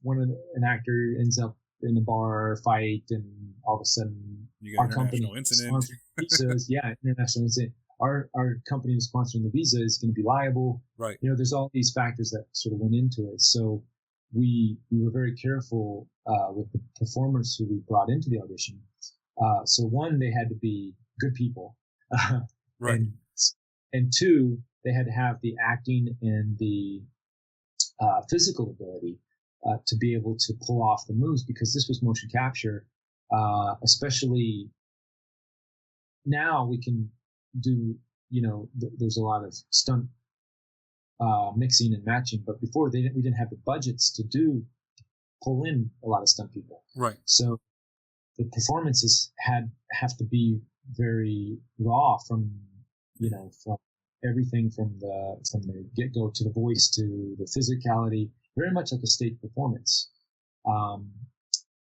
an actor ends up in a bar fight and all of a sudden our company sponsors visas? Yeah, international incident. Our company who's sponsoring the visa is going to be liable. Right. There's all these factors that sort of went into it. So we were very careful with the performers who we brought into the audition. So one, they had to be good people. And two, they had to have the acting and the physical ability to be able to pull off the moves, because this was motion capture. Especially now we can do, there's a lot of stunt mixing and matching. But before we didn't have the budgets to pull in a lot of stunt people. Right. So the performances have to be very raw from everything from the get go to the voice to the physicality, very much like a stage performance.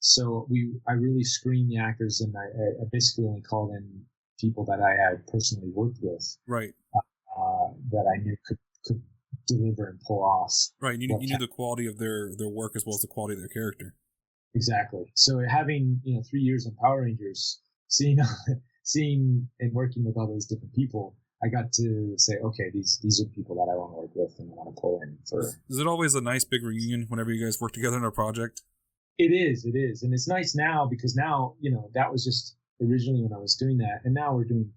So I really screened the actors, and I basically only called in people that I had personally worked with, right, that I knew could deliver and pull off. Right, you knew the quality of their work as well as the quality of their character. Exactly. So having 3 years on Power Rangers, seeing and working with all those different people, I got to say, okay, these are people that I want to work with and I want to pull in for. Is it always a nice big reunion whenever you guys work together on a project? It is, and it's nice now because now that was just originally when I was doing that, and now we're doing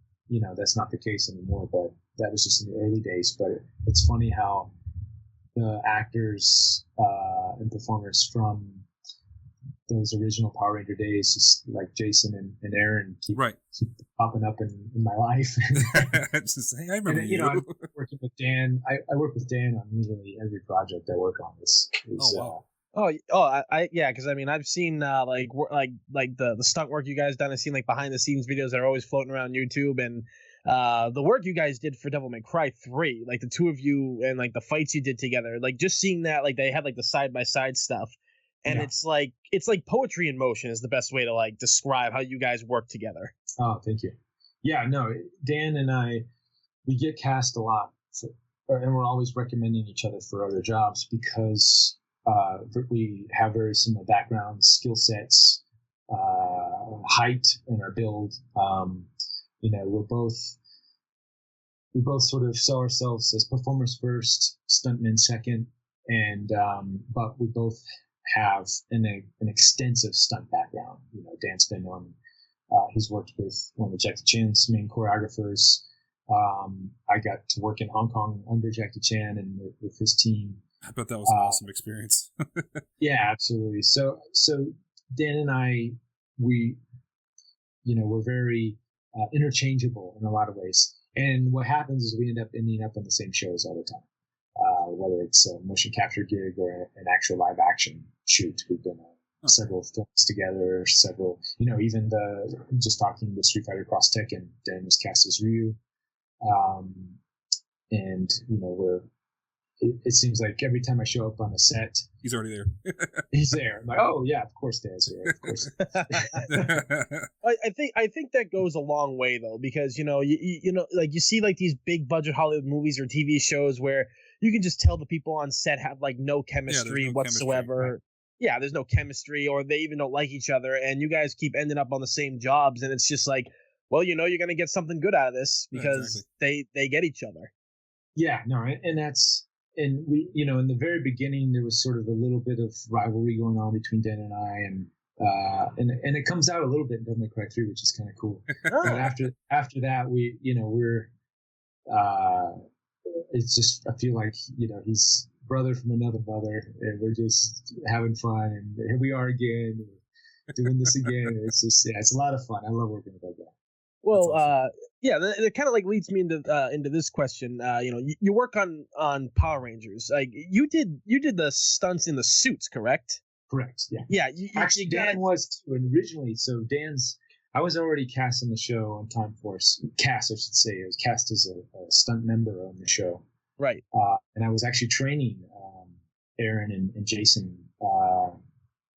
that's not the case anymore. But that was just in the early days. But it's funny how the actors and performers from those original Power Ranger days, just like Jason and Aaron, keep popping up in my life. Just say, I remember and, I'm working with Dan. I work with Dan on usually every project I work on. Because I've seen like the stunt work you guys done. I've seen like behind the scenes videos that are always floating around YouTube, and the work you guys did for Devil May Cry 3, like the two of you and like the fights you did together, like just seeing that, like they had like the side by side stuff, and it's like poetry in motion is the best way to like describe how you guys work together. Oh, thank you. Yeah, no, Dan and I, we get cast a lot, and we're always recommending each other for other jobs because we have very similar backgrounds, skill sets, height in our build. We both sort of saw ourselves as performers first, stuntmen second, and but we both have an extensive stunt background. Dan's been on. He's worked with one of Jackie Chan's main choreographers. I got to work in Hong Kong under Jackie Chan and with his team. I bet that was an awesome experience. Yeah, absolutely. So Dan and I, we're very interchangeable in a lot of ways. And what happens is we ending up on the same shows all the time, whether it's a motion capture gig or an actual live action shoot. We've been on several films together, even just talking the Street Fighter Cross Tekken, Dan was cast as Ryu. And it seems like every time I show up on a set, he's already there. He's there. I'm like, oh yeah, of course Dan's here. Of course. I think that goes a long way though, because like you see like these big budget Hollywood movies or TV shows where you can just tell the people on set have like no chemistry whatsoever. Chemistry, right? Yeah, there's no chemistry, or they even don't like each other, and you guys keep ending up on the same jobs, and it's just like, well, you're gonna get something good out of this because they get each other. Yeah, no, and that's. And we, in the very beginning, there was sort of a little bit of rivalry going on between Dan and I, and it comes out a little bit in Devil May Cry 3, which is kind of cool. But after that, we're, it's just, I feel like, he's brother from another mother, and we're just having fun, and here we are again, doing this again. It's just, it's a lot of fun. I love working with that guy. Well, it kind of like leads me into this question. You work on Power Rangers. Like you did the stunts in the suits, correct? Correct. Yeah. Yeah. Actually, Dan was too originally. So I was already cast on the show on Time Force. Cast, I should say. I was cast as a stunt member on the show. Right. And I was actually training Aaron and Jason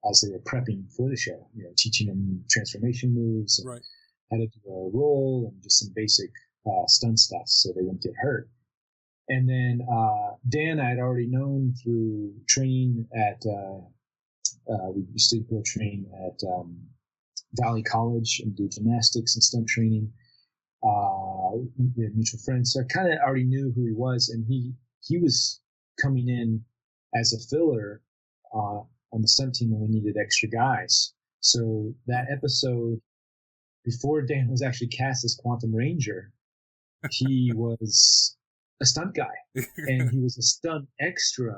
as they were prepping for the show. Teaching them transformation moves. And, right. How to do a roll and just some basic stunt stuff so they wouldn't get hurt. And then Dan I had already known through training at, we used to go train at Valley College and do gymnastics and stunt training. We had mutual friends. So I kind of already knew who he was, and he was coming in as a filler on the stunt team when we needed extra guys. So that episode, before Dan was actually cast as Quantum Ranger, he was a stunt guy, and he was a stunt extra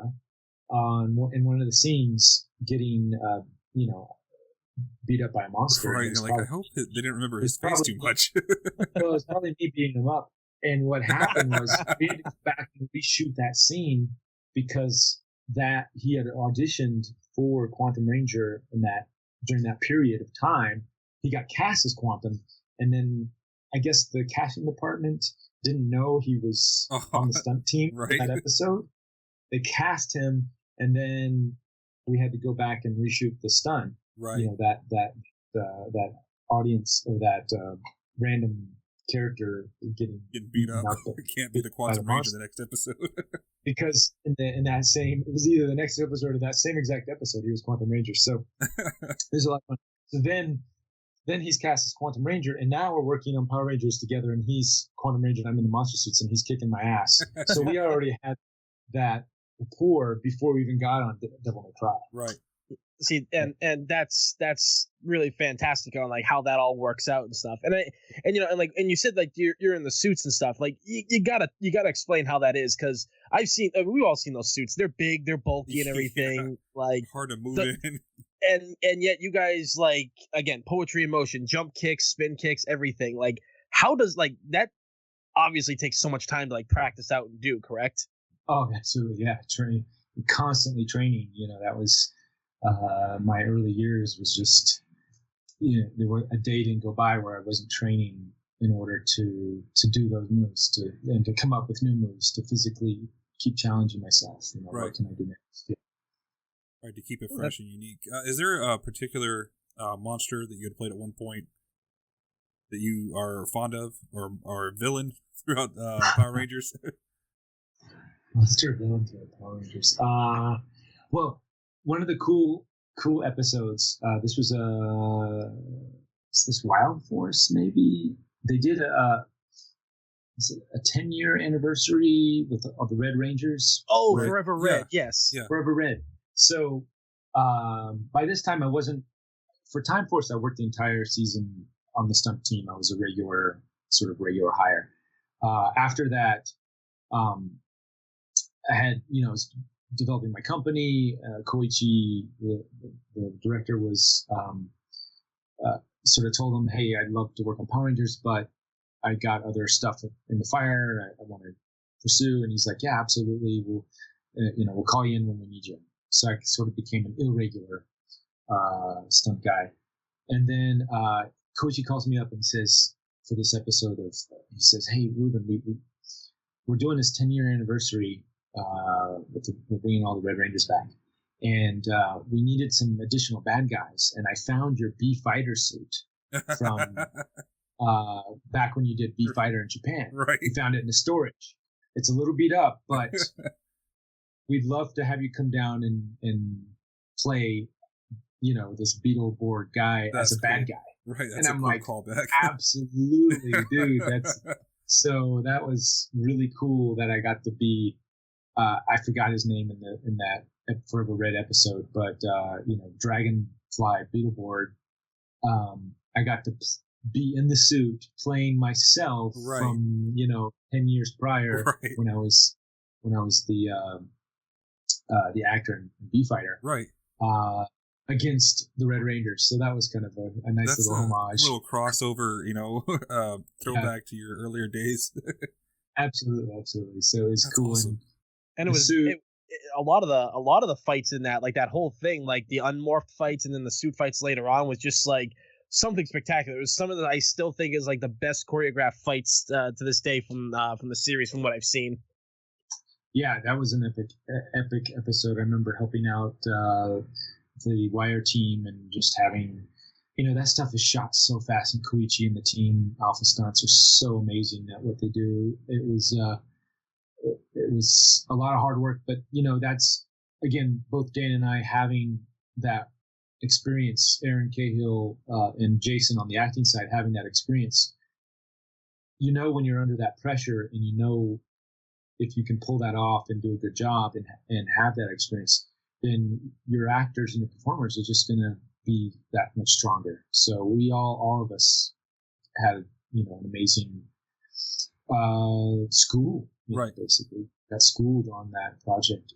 in one of the scenes, getting beat up by a monster. Right, I hope they didn't remember his face too much. Well, it's probably me beating him up, And what happened was we had to go back and reshoot that scene because that he had auditioned for Quantum Ranger in that during that period of time. He got cast as Quantum, and then I guess the casting department didn't know he was on the stunt team for that episode. They cast him, and then we had to go back and reshoot the stunt. Right. You know, that audience or that random character getting beat up. It can't be the Quantum Ranger the next episode. Because in that same, it was either the next episode or that same exact episode, he was Quantum Ranger. So there's a lot of fun. So then he's cast as Quantum Ranger, and now we're working on Power Rangers together, and he's Quantum Ranger, and I'm in the monster suits, and he's kicking my ass. So we already had that rapport before we even got on Devil May Cry. Right. See, and that's really fantastic on like how that all works out and stuff. And you said like you're in the suits and stuff. Like you gotta explain how that is, because we've all seen those suits. They're big, they're bulky, and everything. Yeah. Like hard to move in. And yet you guys, like, again, poetry in motion, jump kicks, spin kicks, everything. Like, how does like that? Obviously takes so much time to like practice out and do. Correct? Oh, absolutely, yeah. Constantly training. You know, that was my early years. Was just, you know, a day didn't go by where I wasn't training in order to do those moves, and to come up with new moves, to physically keep challenging myself. You know, what can I do next? Yeah. Right, to keep it fresh and unique. Is there a particular monster that you had played at one point that you are fond of, or a villain throughout Power Rangers? Monster villain throughout Power Rangers. Well, one of the cool episodes. This was this Wild Force, maybe they did a 10-year anniversary of the Red Rangers. Oh, right. Forever Red, yes, yeah. Forever Red. So by this time, I wasn't for Time Force. I worked the entire season on the stunt team. I was a regular hire. After that, I had, you know, I was developing my company. Koichi, the director, was sort of told him, "Hey, I'd love to work on Power Rangers, but I got other stuff in the fire I want to pursue." And he's like, "Yeah, absolutely. We'll call you in when we need you." So I sort of became an irregular stunt guy. And then Koichi calls me up and says, for this episode he says, "Hey, Reuben, we're doing this 10-year anniversary. We're bringing all the Red Rangers back. And we needed some additional bad guys. And I found your B-Fighter suit from back when you did B-Fighter in Japan. Right. We found it in the storage. It's a little beat up, but we'd love to have you come down and play, you know, this Beetleborg guy as a bad guy." Right. That's and I'm like, callback. Absolutely, dude. So that was really cool that I got to be. I forgot his name in that Forever Red episode, but Dragonfly Beetleborg. I got to be in the suit playing myself from 10 years prior when I was the actor in B-Fighter, against the Red Rangers. So that was kind of a nice little homage, little crossover, throwback to your earlier days. Absolutely. So it was cool, awesome. And it was a lot of the fights in that, like that whole thing, like the unmorphed fights and then the suit fights later on, was just like something spectacular. It was some of that I still think is like the best choreographed fights to this day from the series, from what I've seen. Yeah, that was an epic episode. I remember helping out the Wire team and just having, that stuff is shot so fast, and Koichi and the team, Alpha Stunts, are so amazing at what they do. It was a lot of hard work, but that's, again, both Dan and I having that experience, Aaron Cahill and Jason on the acting side having that experience. When you're under that pressure, and if you can pull that off and do a good job and have that experience, then your actors and your performers are just going to be that much stronger. So we all of us had an amazing school, basically got schooled on that project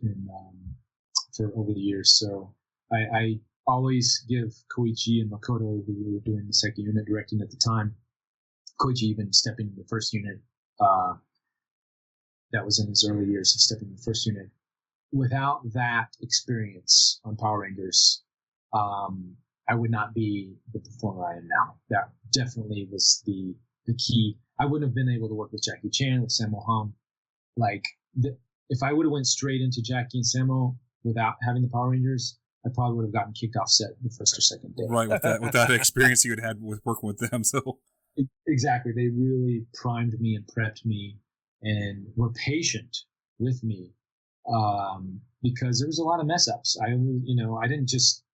for over the years. So I always give Koichi and Makoto, who were doing the second unit directing at the time, Koichi even stepping in the first unit, that was in his early years of stepping in the first unit. Without that experience on Power Rangers, I would not be the performer I am now. That definitely was the key. I wouldn't have been able to work with Jackie Chan, with Sammo Hung. If I would have went straight into Jackie and Sammo without having the Power Rangers, I probably would have gotten kicked off set the first or second day. Right, with that experience you had with working with them. So exactly, they really primed me and prepped me, and were patient with me, because there was a lot of mess ups. I didn't just,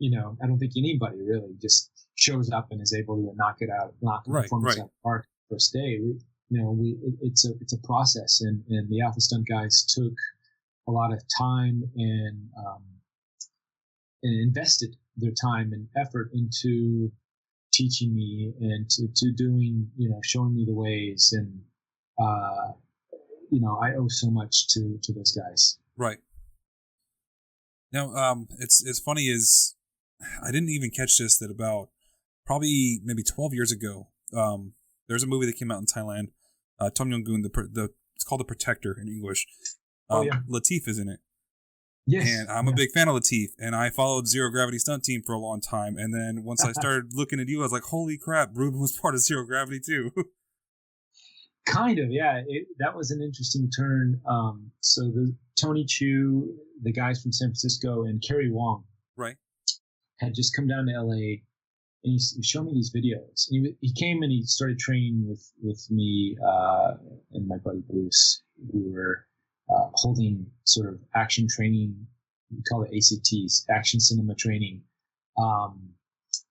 I don't think anybody really just shows up and is able to knock the performance out of the park first day. It's a process, and the Alpha Stunt guys took a lot of time and invested their time and effort into teaching me and to doing, showing me the ways. And, I owe so much to those guys. Right. Now, it's funny is I didn't even catch this, that about probably maybe 12 years ago, there's a movie that came out in Thailand, Tom Yong-gun, it's called The Protector in English. Latif is in it. Yes. And I'm a big fan of Latif, and I followed Zero Gravity Stunt Team for a long time. And then once I started looking at you, I was like, holy crap, Reuben was part of Zero Gravity too. Kind of, yeah. That was an interesting turn. So the Tony Chu, the guys from San Francisco, and Kerry Wong, right, had just come down to LA, and he showed me these videos. He came and he started training with me and my buddy Bruce. We were holding sort of action training, we call it ACTs, action cinema training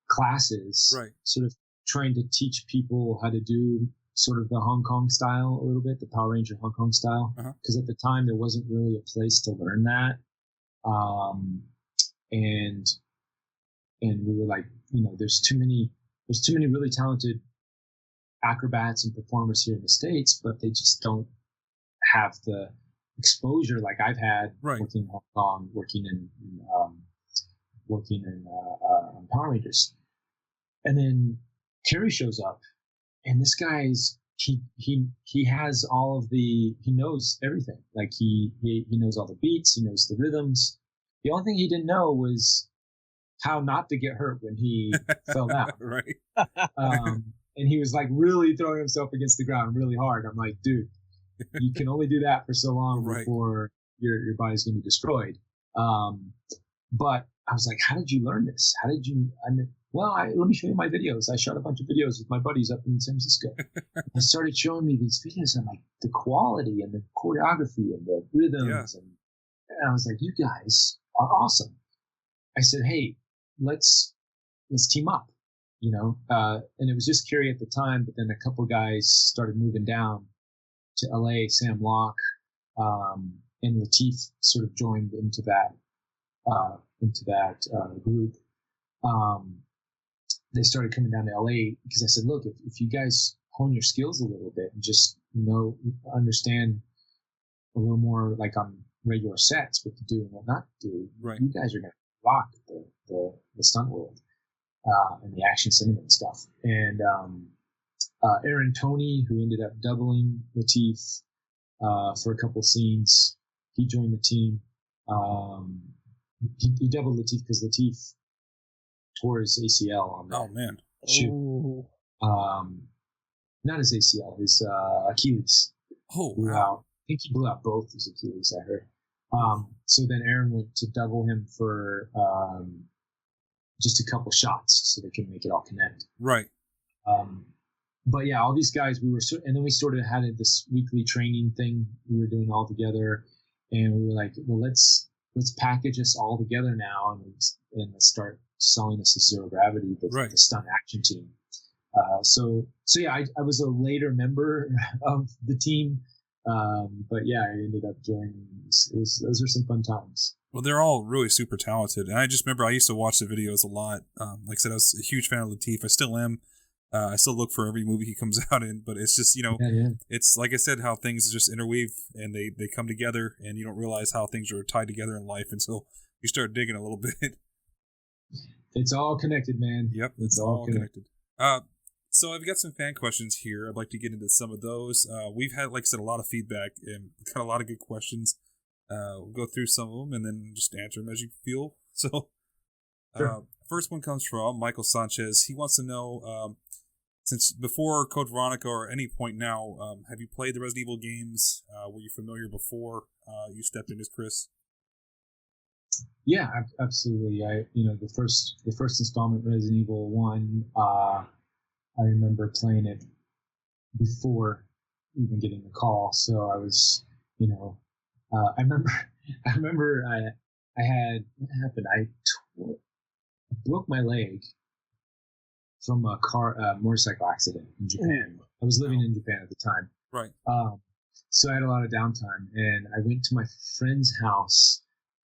classes, right, sort of trying to teach people how to do sort of the Hong Kong style a little bit, the Power Ranger Hong Kong style, because at the time there wasn't really a place to learn that. And we were like, there's too many really talented acrobats and performers here in the States, but they just don't have the exposure like I've had, working in Hong Kong, working in Power Rangers. And then Kerry shows up, and this guy's he has all of he knows everything. Like he knows all the beats, he knows the rhythms. The only thing he didn't know was how not to get hurt when he fell down. Right. And he was like really throwing himself against the ground really hard. I'm like, dude, you can only do that for so long before your body's going to be destroyed. But I was like, how did you learn this? How did you? Let me show you my videos. I shot a bunch of videos with my buddies up in San Francisco. They started showing me these videos, and I'm like, the quality and the choreography and the rhythms, and I was like, you guys are awesome. I said, hey, let's team up, and it was just Kerry at the time, but then a couple guys started moving down to LA, Sam Locke, and Latif sort of joined into that group. They started coming down to LA because I said, look, if you guys hone your skills a little bit and just understand a little more, like on regular sets, what to do and what not to do, you guys are going to rock the stunt world and the action cinema and stuff. And Aaron Toney, who ended up doubling Latif for a couple scenes, he joined the team. He doubled Latif because Latif tore his ACL on that shoot. Not his ACL, his Achilles. Blew out. I think he blew out both his Achilles, I heard. So then Aaron went to double him for just a couple shots so they could make it all connect. Right. But yeah, all these guys, and then we sort of had this weekly training thing we were doing all together, and we were like, well, let's package us all together now and let's start selling this as Zero Gravity, the stunt action team. So yeah, I was a later member of the team, but yeah, I ended up joining. Those are some fun times. Well, they're all really super talented, and I just remember I used to watch the videos a lot. Like I said, I was a huge fan of Latif. I still am. I still look for every movie he comes out in, but it's just, it's like I said, how things just interweave and they come together, and you don't realize how things are tied together in life until you start digging a little bit. It's all connected, man. Yep, it's all connected. So I've got some fan questions here. I'd like to get into some of those. We've had, like I said, a lot of feedback and got a lot of good questions. We'll go through some of them and then just answer them as you feel. So, Sure. first one comes from Michael Sanchez. He wants to know, since before Code Veronica or any point now, have you played the Resident Evil games? Were you familiar before you stepped in as Chris? Yeah, absolutely. The first installment, Resident Evil 1, I remember playing it before even getting the call. So I was, I remember, I had, what happened? I broke my leg from a motorcycle accident in Japan. I was living in Japan at the time. Right. So I had a lot of downtime, and I went to my friend's house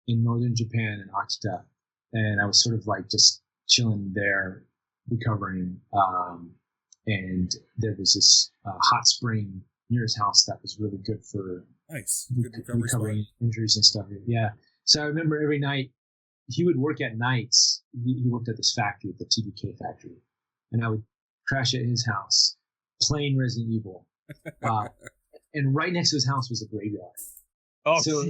in northern Japan in Akita, and I was sort of like just chilling there, recovering. And there was this hot spring near his house that was really good for nice. Good recovering injuries and stuff. Yeah. So I remember every night he would work at nights. He worked at this factory, the TDK factory, and I would crash at his house playing Resident Evil. And right next to his house was a graveyard. Oh, so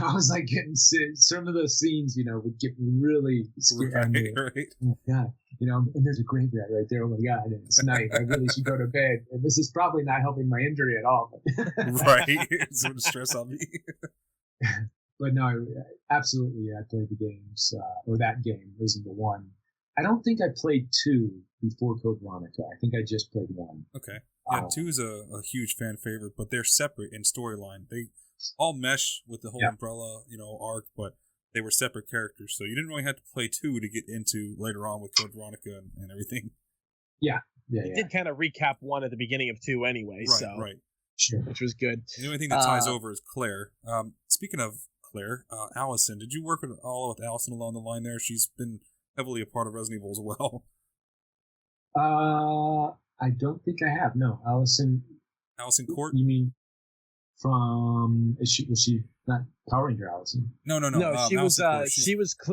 I was like getting sick. Some of those scenes, would get really scary. Right. Oh my God, and there's a graveyard right there. Oh my God, and it's night. I really should go to bed. And this is probably not helping my injury at all. Right. It's going to stress on me. But no, absolutely. I played the games, or that game, Resident Evil 1. I don't think I played 2 before Code Veronica. I think I just played 1. Okay. Yeah, 2 is a huge fan favorite, but they're separate in storyline. They all mesh with the whole Umbrella, arc, but they were separate characters. So you didn't really have to play 2 to get into later on with Code Veronica and everything. Yeah. You did kind of recap 1 at the beginning of 2 anyway. Right. Sure. Which was good. The only thing that ties over is Claire. Speaking of Claire, Allison, did you work with Allison along the line there? She's been heavily a part of Resident Evil as well. I don't think I have. No, Allison Court. You mean from? Was she not Power Ranger Allison? No. She was.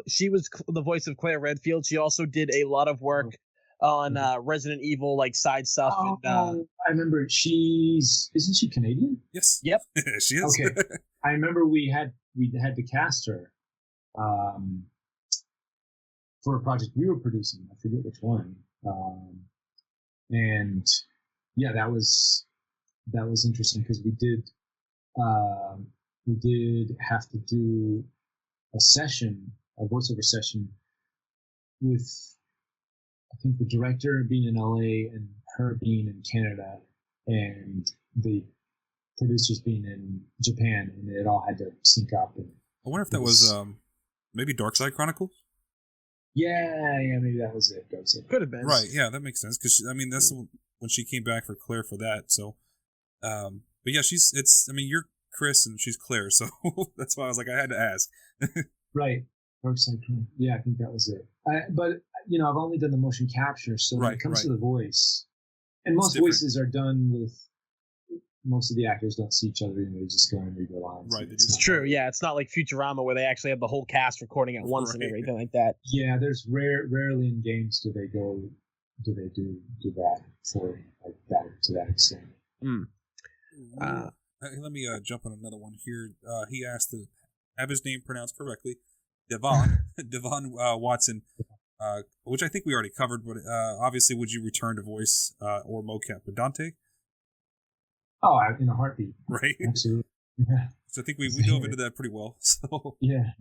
She was the voice of Claire Redfield. She also did a lot of work on Resident Evil, like side stuff. I remember. Isn't she Canadian? Yes. Yep. She is. Okay. I remember we had to cast her for a project we were producing. I forget which one. And yeah, that was interesting because we did have to do a voiceover session with, I think, the director being in LA and her being in Canada and the producers being in Japan, and it all had to sync up. And I wonder if that was maybe Dark Side Chronicles. Yeah, maybe that was it. Could have been. Right, yeah, that makes sense. Because, that's when she came back for Claire for that. So, but yeah, you're Chris and she's Claire. So that's why I was like, I had to ask. Right. Dark Side Chronicles. Yeah, I think that was it. But, I've only done the motion capture. So when it comes to the voice, and most voices are done with, most of the actors don't see each other, they just go and read their lines. Right, it's true. Yeah, it's not like Futurama where they actually have the whole cast recording at once and everything like that. Yeah, there's rarely in games do they do that for like that to that extent. Let me jump on another one here. He asked to have his name pronounced correctly, Devon Watson, which I think we already covered. But obviously, would you return to voice or mocap for Dante? Oh, in a heartbeat. Right. Absolutely. Yeah. So I think we dove into that pretty well. So yeah,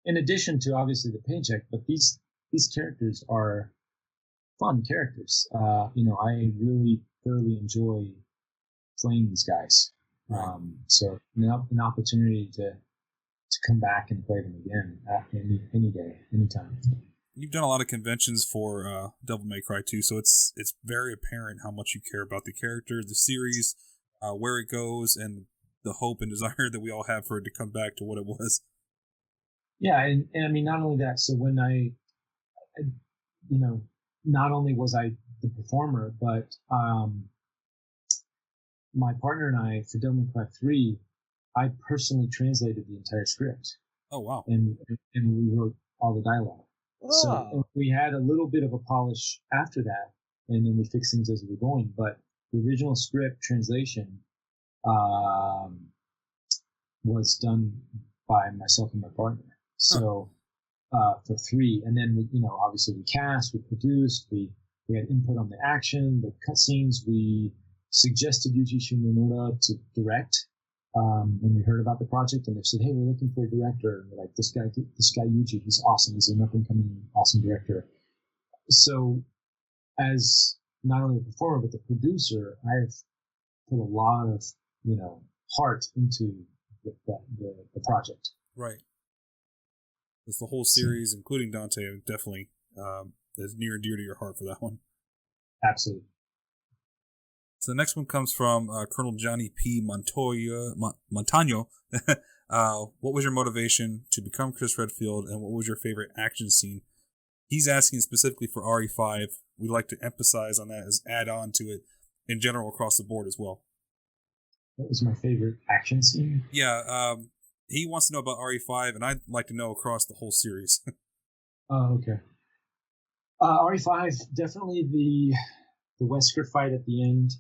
in addition to obviously the paycheck, but these characters are fun characters. I really thoroughly enjoy playing these guys. So an opportunity to come back and play them again any day, anytime. You've done a lot of conventions for Devil May Cry 2, so it's very apparent how much you care about the character, the series, where it goes, and the hope and desire that we all have for it to come back to what it was. Yeah, and not only that. So when I not only was I the performer, but my partner and I, for Devil May Cry 3, I personally translated the entire script. Oh wow! And we wrote all the dialogue. So we had a little bit of a polish after that, and then we fixed things as we were going. But the original script translation was done by myself and my partner. So for 3, and then we, obviously we cast, we produced, we had input on the action, the cutscenes. We suggested Yuji Shimomura to direct when we heard about the project, and they said, "Hey, we're looking for a director." And we're like, "This guy Yuji, he's awesome. He's an up-and-coming awesome director." So, as not only a performer but the producer, I've put a lot of heart into the project. Right. It's the whole series, including Dante, definitely is near and dear to your heart for that one. Absolutely. So the next one comes from Colonel Johnny P. Montano. What was your motivation to become Chris Redfield, and what was your favorite action scene? He's asking specifically for RE5. We'd like to emphasize on that as add on to it in general across the board as well. What was my favorite action scene? Yeah, he wants to know about RE5, and I'd like to know across the whole series. Oh, okay. RE5, definitely the Wesker fight at the end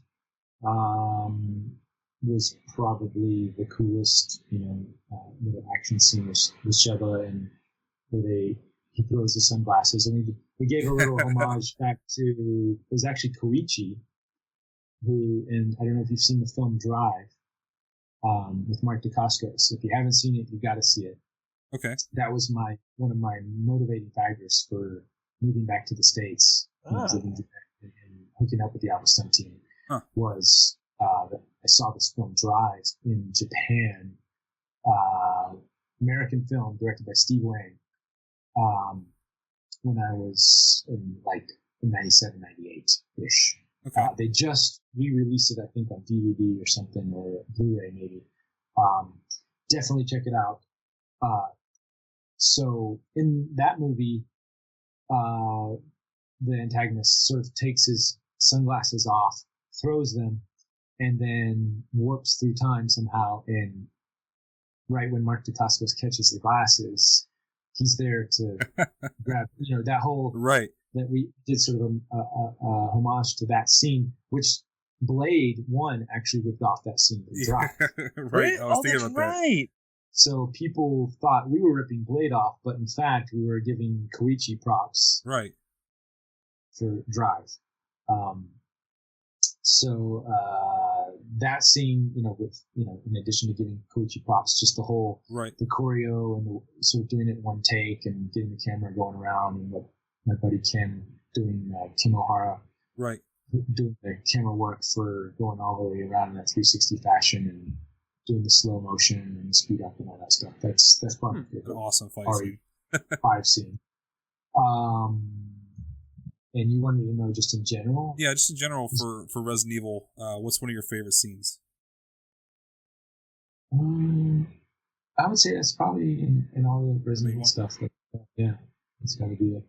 was probably the coolest, little action scene with Sheva, and where he throws the sunglasses. And we gave a little homage back to, it was actually Koichi, who, and I don't know if you've seen the film Drive, with Mark Dacascos. If you haven't seen it, you got to see it. Okay. That was one of my motivating factors for moving back to the States and hooking up with the Alpha Stunt team. Was that I saw this film Drive in Japan, American film directed by Steve Wang, when I was in 97, 98-ish. Okay. They just re-released it, I think, on DVD or something, or Blu-ray maybe. Definitely check it out. So in that movie, the antagonist sort of takes his sunglasses off, throws them, and then warps through time somehow. And right when Mark Dacascos catches the glasses, he's there to grab, that whole right. That we did sort of a homage to that scene, which Blade 1 actually ripped off that scene from Drive. Right. I was thinking about that. So people thought we were ripping Blade off, but in fact we were giving Koichi props. Right. For Drive. So that scene, with, in addition to giving Koichi props, just the whole, the choreo and the sort of doing it in one take and getting the camera going around, and what my buddy Ken doing, Kim O'Hara, doing the camera work for going all the way around in that 360 fashion and doing the slow motion and the speed up and all that stuff. That's probably an awesome fight scene. 5 scene. And you wanted to know just in general? Yeah, just in general for Resident Evil, what's one of your favorite scenes? I would say that's probably in all the Resident Evil stuff. Yeah, it's got to be it.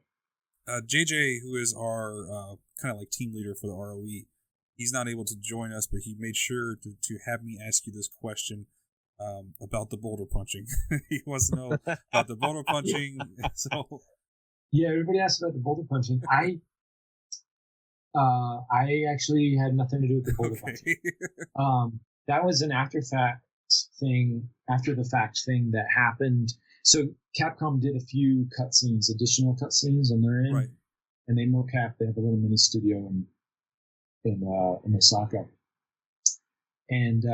JJ, who is our kind of like team leader for the ROE, he's not able to join us, but he made sure to have me ask you this question about the boulder punching. He wants to know about the boulder punching. So yeah, everybody asks about the boulder punching. I actually had nothing to do with the boulder punching. That was an after the fact thing that happened. So Capcom did a few additional cutscenes on their end, and they Mocap. They have a little mini studio in Osaka, and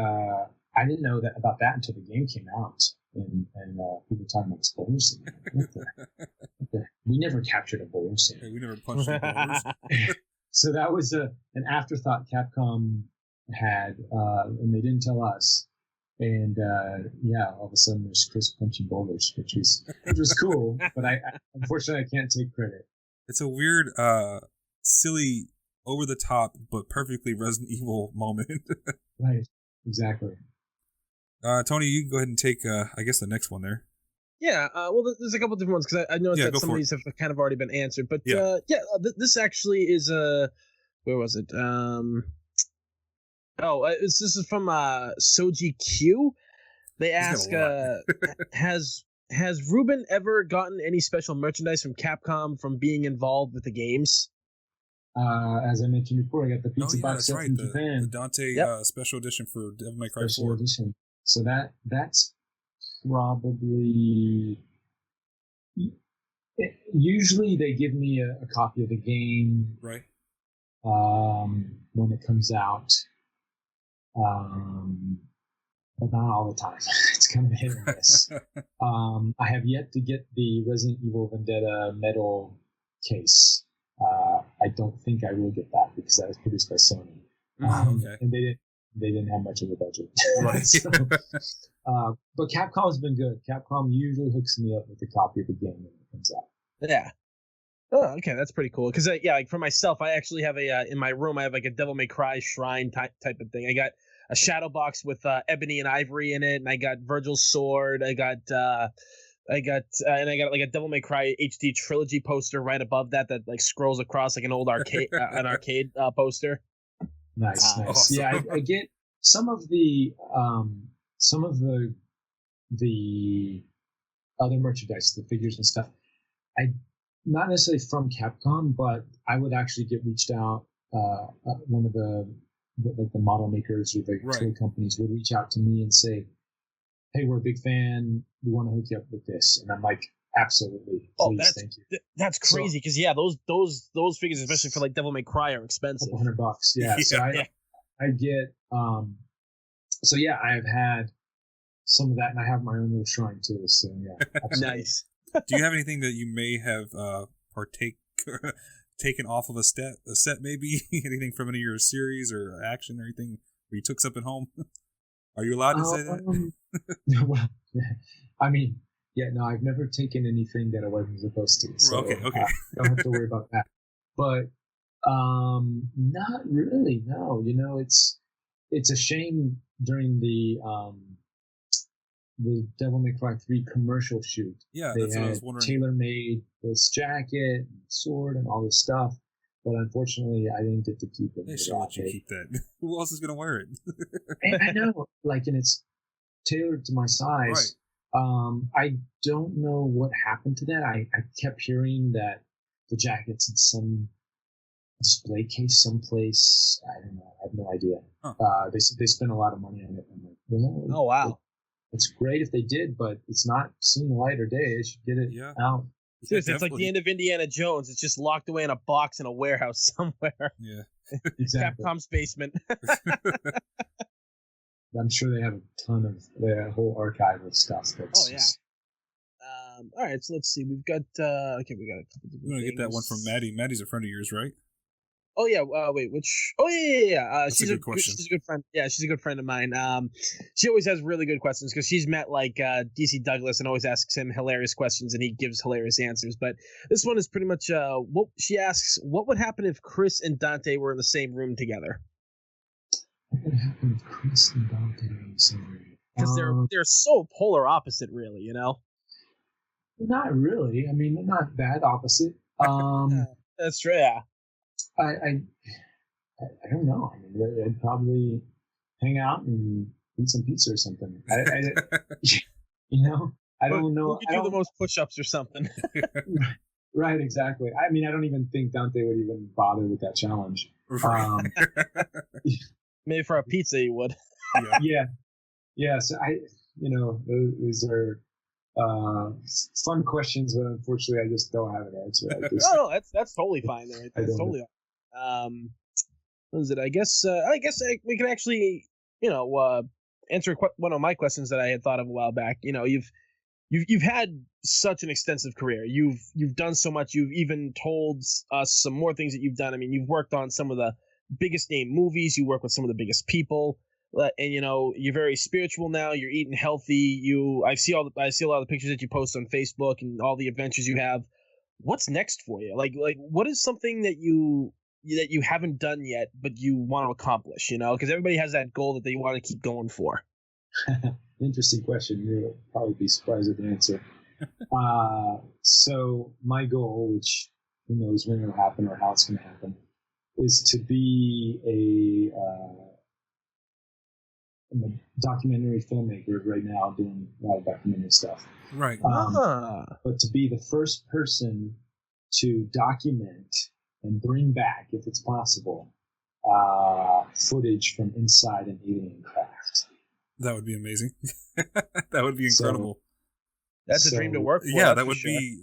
I didn't know about that until the game came out, and people were talking about this boulder scene. We never captured a boulder scene. Hey, we never punched any boulders. So that was an afterthought Capcom had, and they didn't tell us. And all of a sudden there's Chris punching boulders, which was cool, but unfortunately I can't take credit. It's a weird, silly, over the top, but perfectly Resident Evil moment. Right, exactly. Tony, you can go ahead and take, I guess, the next one there. Yeah, well, there's a couple different ones because I know that some of these have kind of already been answered, but this actually is where was it? This is from Soji Q. They ask, has has Reuben ever gotten any special merchandise from Capcom from being involved with the games? As I mentioned before, I got the pizza box set from Japan. The Dante special edition for Devil May Cry 4. Special edition. So that's probably... Usually they give me a copy of the game. Right. When it comes out. But not all the time. It's kind of hit or miss. I have yet to get the Resident Evil Vendetta metal case. I don't think I will get that because that was produced by Sony. Okay. And they didn't have much of a budget. Right. So, but Capcom's been good. Capcom usually hooks me up with a copy of the game when it comes out. Yeah. Oh, okay, that's pretty cool. Because like for myself, I actually have in my room, I have like a Devil May Cry shrine type of thing. I got a shadow box with ebony and ivory in it, and I got Virgil's sword. I got like a Devil May Cry HD trilogy poster right above that like scrolls across like an old arcade poster. Nice. Awesome. Yeah, I get some of the other merchandise, the figures and stuff. Not necessarily from Capcom, but I would actually get reached out. One of the model makers or the toy companies would reach out to me and say, "Hey, we're a big fan. We want to hook you up with this." And I'm like, "Absolutely, please, thank you." That's crazy because those figures, especially for like Devil May Cry, are expensive. $100, yeah. So I get so yeah, I've had some of that, and I have my own little shrine too. So yeah, absolutely. Nice. Do you have anything that you may have taken off of a set maybe? Anything from any of your series or action or anything where you took something home? Are you allowed to say that? Well, I mean, yeah, no, I've never taken anything that I wasn't supposed to. So, okay. Don't have to worry about that. But not really. No, it's a shame during the Devil May Cry 3 commercial shoot. Yeah, they that's had what I was wondering. tailor-made this jacket, and sword, and all this stuff. But unfortunately, I didn't get to keep it. They should let you keep that. Who else is going to wear it? I know, and it's tailored to my size. Right. I don't know what happened to that. I kept hearing that the jacket's in some display case someplace. I don't know. I have no idea. Huh. They spent a lot of money on it. I'm like, oh wow. It's great if they did, but it's not seeing the light of day. They should get it out. Seriously, it's like the end of Indiana Jones. It's just locked away in a box in a warehouse somewhere. Yeah, exactly. Capcom's basement. I'm sure they have a ton of their whole archive of stuff. All right, so let's see. We've got we got a couple. We're gonna get that one from Maddie. Maddie's a friend of yours, right? Oh yeah, wait, which? Oh yeah. She's a good question. She's a good friend. Yeah, she's a good friend of mine. She always has really good questions because she's met like DC Douglas and always asks him hilarious questions and he gives hilarious answers. But this one is pretty much what she asks: what would happen if Chris and Dante were in the same room together? What would happen if Chris and Dante were in the same room? Because they're so polar opposite, really. Not really. I mean, they're not bad opposite. That's true. Yeah. I don't know. I mean, I'd probably hang out and eat some pizza or something. I don't know. Who could do the most push-ups or something? Right, exactly. I mean, I don't even think Dante would even bother with that challenge. Maybe for a pizza he would. Yeah. So these are fun questions, but unfortunately, I just don't have an answer. No, that's totally fine. That's totally. What is it? I guess we can actually, answer one of my questions that I had thought of a while back. You've had such an extensive career. You've done so much. You've even told us some more things that you've done. I mean, you've worked on some of the biggest name movies. You work with some of the biggest people. And you're very spiritual now. You're eating healthy. I see a lot of the pictures that you post on Facebook and all the adventures you have. What's next for you? Like what is something that you haven't done yet, but you want to accomplish? Because everybody has that goal that they want to keep going for. Interesting question. You'll probably be surprised at the answer. So my goal, which who knows when it'll happen or how it's going to happen, is to be a documentary filmmaker right now doing a lot of documentary stuff. Right. But to be the first person to document and bring back, if it's possible, footage from inside an alien craft. That would be amazing. That would be incredible. That's a dream to work for. Yeah, that would be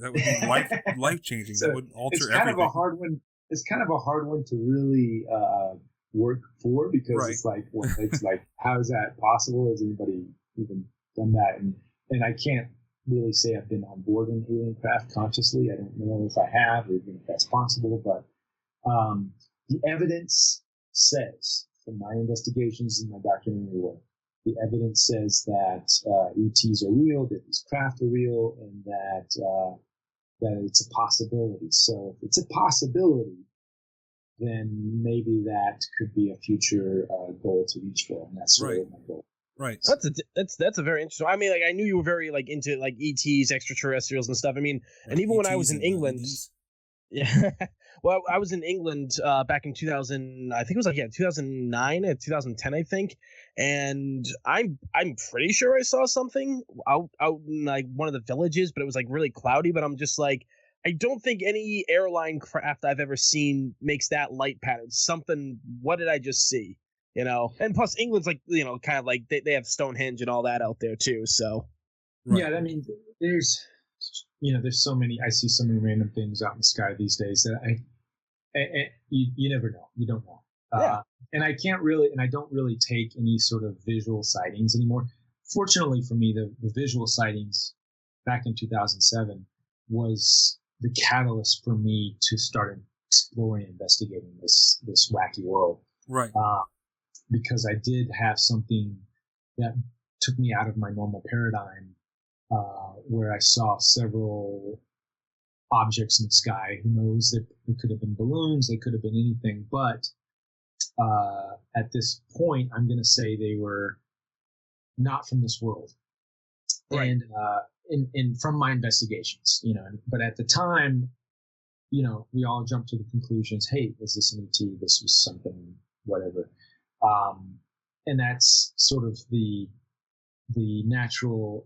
life changing. So that would alter it's kind everything. of a hard one. It's kind of a hard one to really work for, because it's like, well, it's like, how is that possible? Has anybody even done that? And I can't really say I've been on board an alien craft consciously. I don't know if I have, or even if that's possible. But the evidence says, from my investigations and my documentary work, the evidence says that ETs are real, that these craft are real, and that it's a possibility. So if it's a possibility, then maybe that could be a future goal to reach for, and that's really my goal. Right. That's a very interesting. I mean, like, I knew you were very like into like ETs, extraterrestrials, and stuff. I mean, and even when I was in England, yeah. Well, I was in England back in 2000. I think it was 2009 or 2010, I think. And I'm pretty sure I saw something out in like one of the villages, but it was like really cloudy. But I'm just like, I don't think any airline craft I've ever seen makes that light pattern. Something. What did I just see? You know, and plus England's like, you know, kind of like they have Stonehenge and all that out there too. So yeah, I mean, there's so many. I see so many random things out in the sky these days that you never know. You don't know. Yeah. And I can't really, and I don't really take any sort of visual sightings anymore. Fortunately for me, the visual sightings back in 2007 was the catalyst for me to start exploring, investigating this wacky world. Right. Because I did have something that took me out of my normal paradigm, where I saw several objects in the sky. Who knows? It could have been balloons. They could have been anything. But at this point, I'm going to say they were not from this world. Right. And from my investigations, you know. But at the time, you know, we all jumped to the conclusions. Hey, was this an ET? This was something, whatever. And that's sort of the natural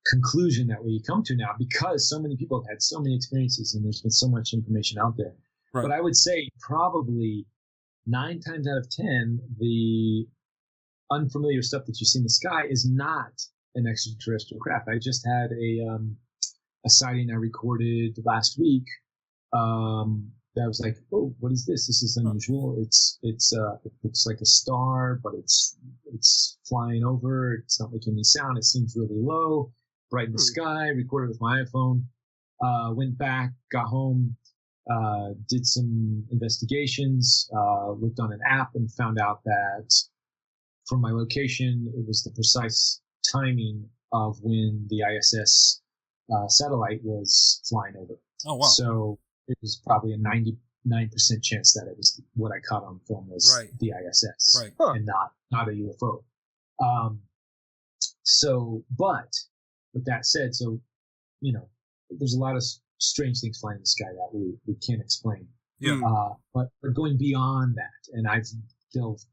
conclusion that we come to now, because so many people have had so many experiences and there's been so much information out there. Right. But I would say probably 9 times out of 10, the unfamiliar stuff that you see in the sky is not an extraterrestrial craft. I just had a sighting I recorded last week. That was like, oh, what is this? This is unusual. It looks like a star, but it's flying over. It's not making any sound. It seems really low, bright in the sky. Recorded with my iPhone. Went back, got home, did some investigations, looked on an app, and found out that from my location, it was the precise timing of when the ISS satellite was flying over. Oh wow! So it was probably a 99% chance that it was what I caught on film was the ISS, and not a UFO. But with that said, so, you know, there's a lot of strange things flying in the sky that we can't explain. Yeah. But going beyond that, and I've delved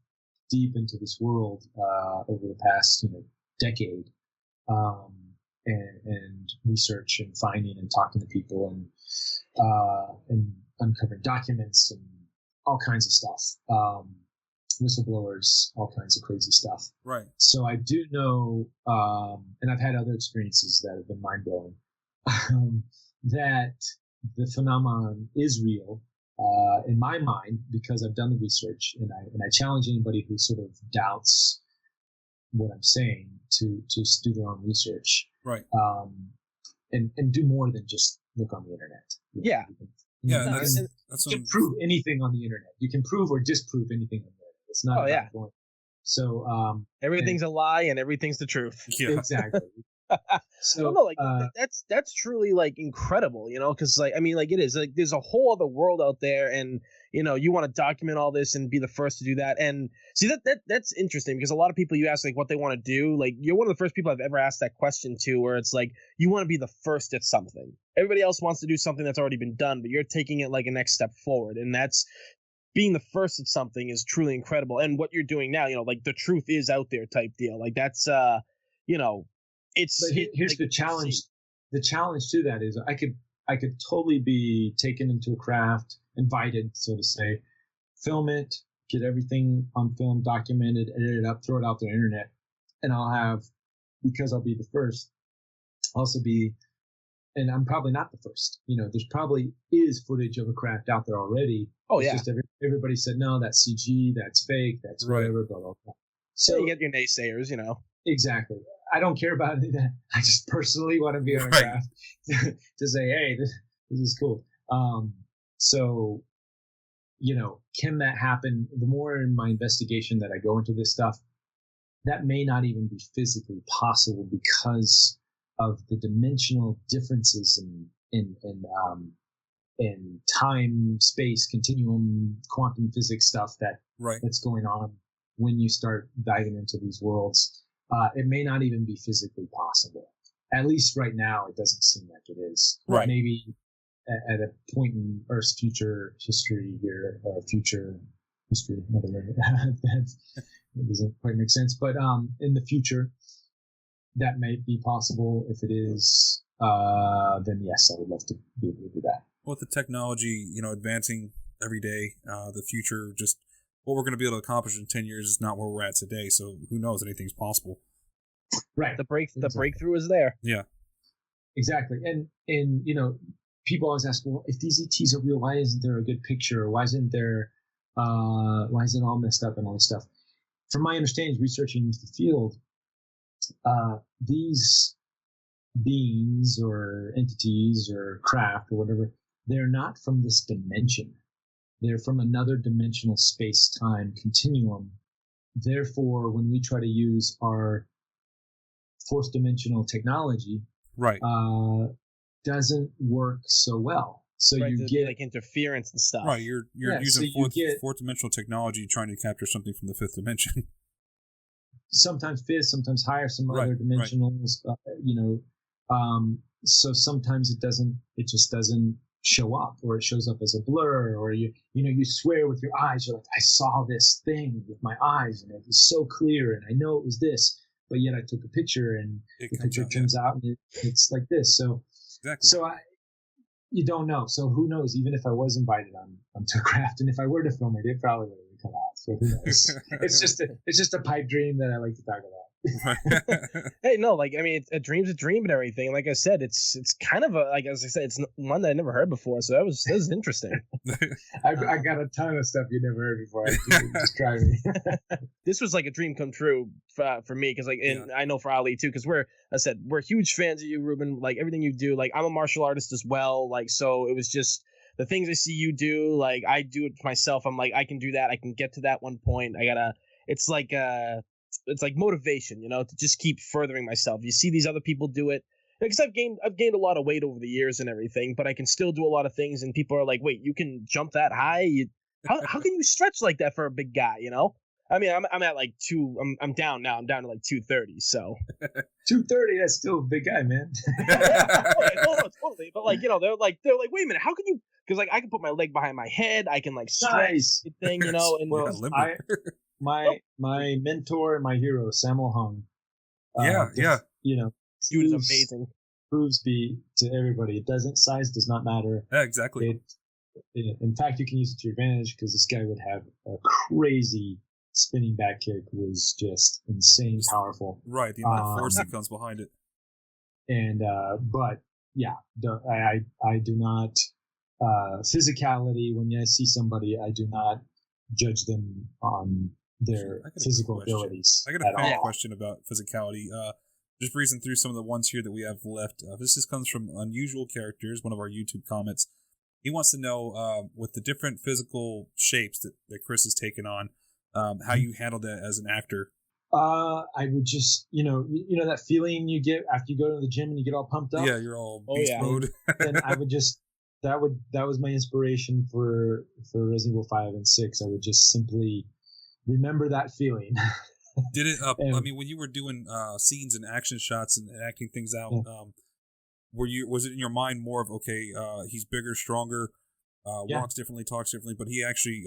deep into this world over the past, decade, and research and finding and talking to people and uncovering documents and all kinds of stuff, whistleblowers, all kinds of crazy stuff. Right. So I do know, and I've had other experiences that have been mind blowing, that the phenomenon is real. In my mind, because I've done the research, and I challenge anybody who sort of doubts what I'm saying to do their own research, right? And do more than just look on the internet. Yeah, that's you can prove anything on the internet. You can prove or disprove anything on the internet. It's not about going. So everything's a lie and everything's the truth. Yeah. Exactly. So that's truly like incredible, because it is like there's a whole other world out there, and you want to document all this and be the first to do that. And see that's interesting, because a lot of people, you ask like what they want to do, like you're one of the first people I've ever asked that question to, where it's like you want to be the first at something. Everybody else wants to do something that's already been done, but you're taking it like a next step forward, and that's being the first at something is truly incredible. And what you're doing now, like the truth is out there type deal. Like that's it's But here's like, the challenge. The challenge to that is I could totally be taken into a craft, invited, so to say, film it, get everything on film, documented, edit it up, throw it out to the internet, and I'll have, because I'll be the first, also be, and I'm probably not the first. There's probably is footage of a craft out there already. Oh, it's yeah. Just everybody said, no, that's CG, that's fake, that's whatever, blah, blah, blah. So you get your naysayers, Exactly. I don't care about any of that. I just personally want to be on a craft to say, hey, this is cool. So, can that happen? The more in my investigation that I go into this stuff, that may not even be physically possible because of the dimensional differences in time, space, continuum, quantum physics stuff that's going on when you start diving into these worlds. It may not even be physically possible. At least right now, it doesn't seem like it is. Right. Maybe at a point in Earth's future history here, future history, another word, that doesn't quite make sense. But in the future, that may be possible. If it is, then yes, I would love to be able to do that. With the technology, advancing every day, the future, just what we're going to be able to accomplish in 10 years is not where we're at today. So who knows? Anything's possible. Right. The breakthrough is there. Yeah. Exactly. And people always ask, well, if these ETs are real, why isn't there a good picture? Why isn't there, why is it all messed up and all this stuff? From my understanding, researching into the field, these beings or entities or craft or whatever, they're not from this dimension. They're from another dimensional space-time continuum. Therefore, when we try to use our fourth dimensional technology, doesn't work so well. So you get like interference and stuff. Right, you're using fourth dimensional technology trying to capture something from the fifth dimension. Sometimes fifth, sometimes higher, some other dimensionals. So sometimes it just doesn't show up, or it shows up as a blur, or you swear with your eyes, you're like, I saw this thing with my eyes and it was so clear and I know it was this, but yet I took a picture and the picture turns out and it's like this. So exactly. So you don't know. So who knows? Even if I was invited onto a craft, and if I were to film it, it probably wouldn't come out. So who knows? It's just a pipe dream that I like to talk about. Hey, no, a dream's a dream and everything. Like I said, it's kind of as I said, it's one that I never heard before. So that was interesting. I got a ton of stuff you never heard before. Just try me. This was like a dream come true for me, because I know for Ali too, because we're huge fans of you, Reuben. Like everything you do. Like I'm a martial artist as well. Like so, it was just the things I see you do. Like I do it myself. I'm like, I can do that. I can get to that one point. It's like motivation, to just keep furthering myself. You see these other people do it, because I've gained a lot of weight over the years and everything, but I can still do a lot of things. And people are like, "Wait, you can jump that high? How can you stretch like that for a big guy?" I mean, I'm at like I'm down now. I'm down to like 230. So 230, that's still a big guy, man. No, totally. But they're like, wait a minute, how can you? Because I can put my leg behind my head, I can stretch everything, And my mentor and my hero, Sammo Hung. Dude is amazing. Proves to everybody. Size does not matter. Yeah, exactly. In fact, you can use it to your advantage, because this guy would have a crazy spinning back kick, was just insane powerful. Right, the amount of force that comes behind it. And but yeah, I do not physicality. When I see somebody, I do not judge them on their physical abilities. I got a fan question about physicality. Just breezing through some of the ones here that we have left. This comes from Unusual Characters, one of our YouTube comments. He wants to know, with the different physical shapes that Chris has taken on, how you handle that as an actor. I would just, that feeling you get after you go to the gym and you get all pumped up. Yeah, you're all beast mode. And I would just, that was my inspiration for Resident Evil 5 and 6. I would just simply remember that feeling. Did it? I mean, when you were doing scenes and action shots and acting things out, was it in your mind more of, okay, he's bigger, stronger, walks differently, talks differently, but he actually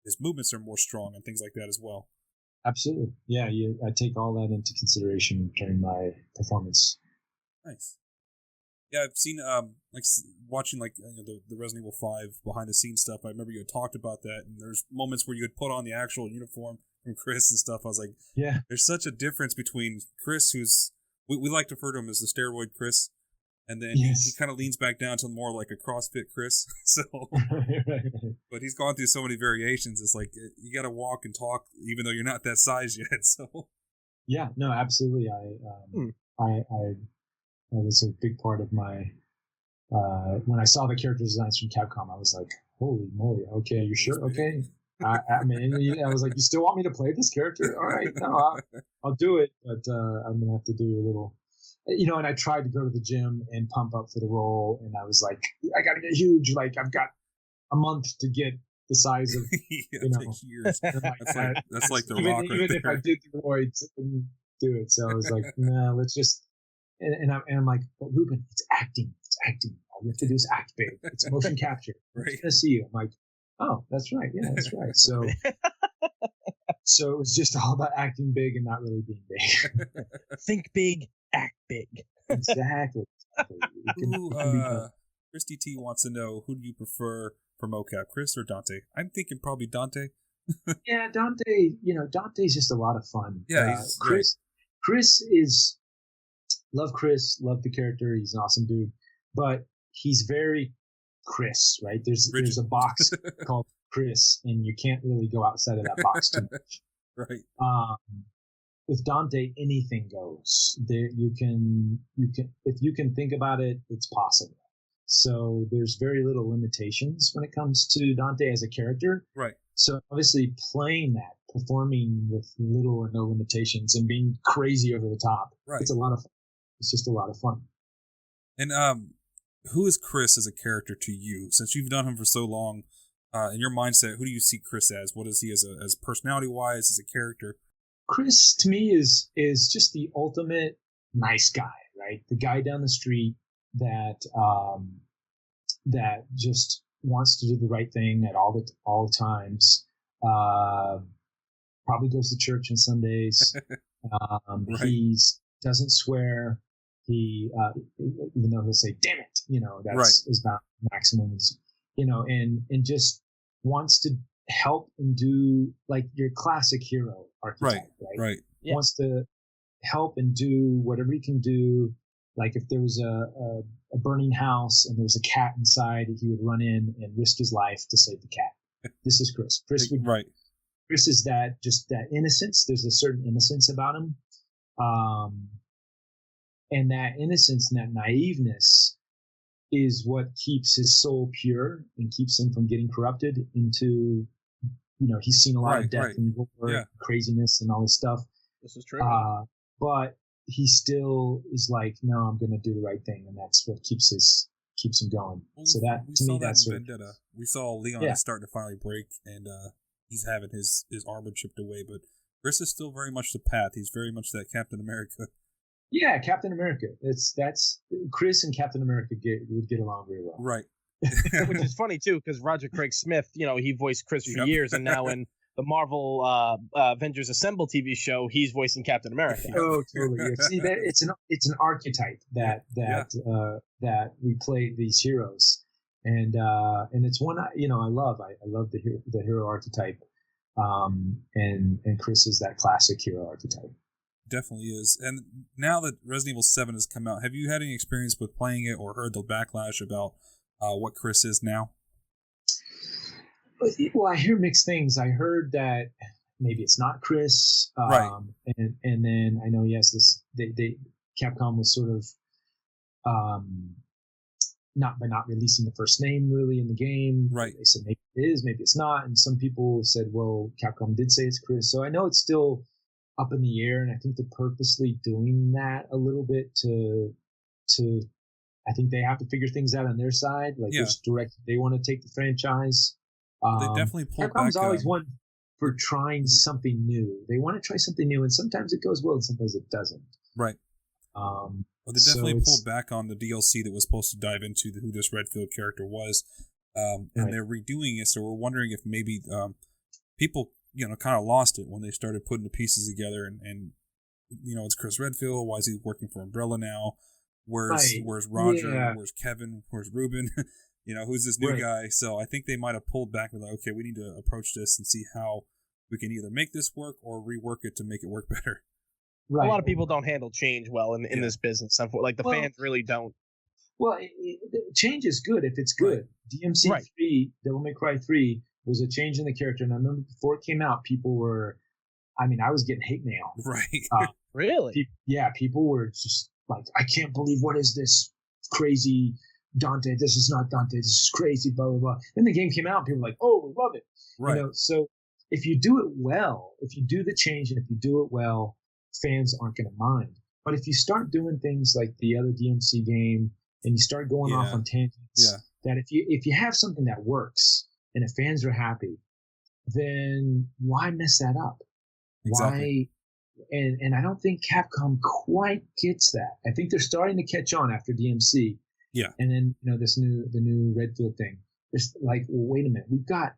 his movements are more strong and things like that as well. Absolutely, yeah. I take all that into consideration during my performance. Nice. Yeah, I've seen watching the Resident Evil 5 behind the scenes stuff. I remember you had talked about that, and there's moments where you would put on the actual uniform from Chris and stuff. I was like, yeah, there's such a difference between Chris, who's we like to refer to him as the steroid Chris, and then he kind of leans back down to more like a CrossFit Chris. So, but he's gone through so many variations. It's like you got to walk and talk, even though you're not that size yet. So, yeah, no, absolutely. I was a big part of my when I saw the character designs from Capcom. I was like, holy moly! Okay, you sure? Okay. I was like, you still want me to play this character? All right, no, I'll do it, but I'm gonna have to do a little. And I tried to go to the gym and pump up for the role, and I was like, I gotta get huge. Like, I've got a month to get the size of, years. That's like the Rock. Even if I did the roids, I couldn't do it. So I was like, no, let's just. And I'm like, but Reuben, it's acting. All you have to do is act big. It's motion capture. Right. I'm gonna see you. I'm like, oh, that's right. Yeah, that's right. So it was just all about acting big and not really being big. Think big, act big. Exactly. Christy T wants to know, who do you prefer for mocap, Chris or Dante? I'm thinking probably Dante. Yeah, Dante. Dante's just a lot of fun. Yeah, Chris is. Love Chris, love the character. He's an awesome dude, but he's very Chris, right? There's a box called Chris, and you can't really go outside of that box too much. Right. With Dante, anything goes. There, you can if you can think about it, it's possible. So there's very little limitations when it comes to Dante as a character. Right. So obviously playing that, performing with little or no limitations, and being crazy over the top, right. It's a lot of fun. It's just a lot of fun. And who is Chris as a character to you? Since you've done him for so long, in your mindset, who do you see Chris as? What is he as personality-wise, as a character? Chris, to me, is just the ultimate nice guy, right? The guy down the street that just wants to do the right thing at all times. Probably goes to church on Sundays. Right. He doesn't swear. He even though he'll say "damn it," that's right. is not maximum. And just wants to help and do, like, your classic hero archetype, right? Yeah. Wants to help and do whatever he can do. Like, if there was a burning house and there was a cat inside, he would run in and risk his life to save the cat. This is Chris. Chris is that innocence. There's a certain innocence about him. And that innocence and that naiveness is what keeps his soul pure and keeps him from getting corrupted into, he's seen a lot of death and war, craziness and all this stuff. This is true. But he still is like, no, I'm going to do the right thing. And that's what keeps him going. Well, so that, to me, that's Vendetta. We saw Leon is starting to finally break, and he's having his armor chipped away, but Chris is still very much the path. He's very much that Captain America. Yeah, Captain America. That's Chris and Captain America would get along very well. Right. Which is funny too, because Roger Craig Smith, he voiced Chris for years, and now in the Marvel Avengers Assemble TV show, he's voicing Captain America. Oh, totally. Yeah. See, it's an archetype that we play these heroes, and it's one I love. I love the hero archetype, and Chris is that classic hero archetype. Definitely is. And now that Resident Evil 7 has come out, have you had any experience with playing it or heard the backlash about what Chris is now? Well, I hear mixed things. I heard that maybe it's not Chris, right? And then I know Capcom was sort of not releasing the first name really in the game. Right. They said maybe it is, maybe it's not, and some people said, well, Capcom did say it's Chris, so I know it's still up in the air, and I think they're purposely doing that a little bit to I think they have to figure things out on their side, like which direction they want to take the franchise. They definitely pulled back. Capcom's always one for trying something new. They want to try something new, and sometimes it goes well, and sometimes it doesn't. Right. Well, they definitely pulled back on the DLC that was supposed to dive into who this Redfield character was, and they're redoing it. So we're wondering if maybe people, kind of lost it when they started putting the pieces together, and it's Chris Redfield. Why is he working for Umbrella now? Where's Roger? Yeah. Where's Kevin? Where's Reuben? Who's this new guy? So I think they might have pulled back and like, okay, we need to approach this and see how we can either make this work or rework it to make it work better. Right. A lot of people don't handle change well in this business. Like the fans really don't. Well, change is good if it's good. Right. DMC 3, Devil May Cry 3 was a change in the character, and I remember before it came out, people were, I was getting hate mail. Right. Really? People were just like, I can't believe, what is this crazy Dante? This is not Dante. This is crazy, blah, blah, blah. Then the game came out, and people were like, oh, we love it. Right. So if you do it well, if you do the change and if you do it well, fans aren't going to mind. But if you start doing things like the other DMC game and you start going off on tangents, that if you have something that works and if fans are happy, then why mess that up? Exactly. Why? And I don't think Capcom quite gets that. I think they're starting to catch on after DMC. Yeah. And then the new Redfield thing. It's like, well, wait a minute, we've got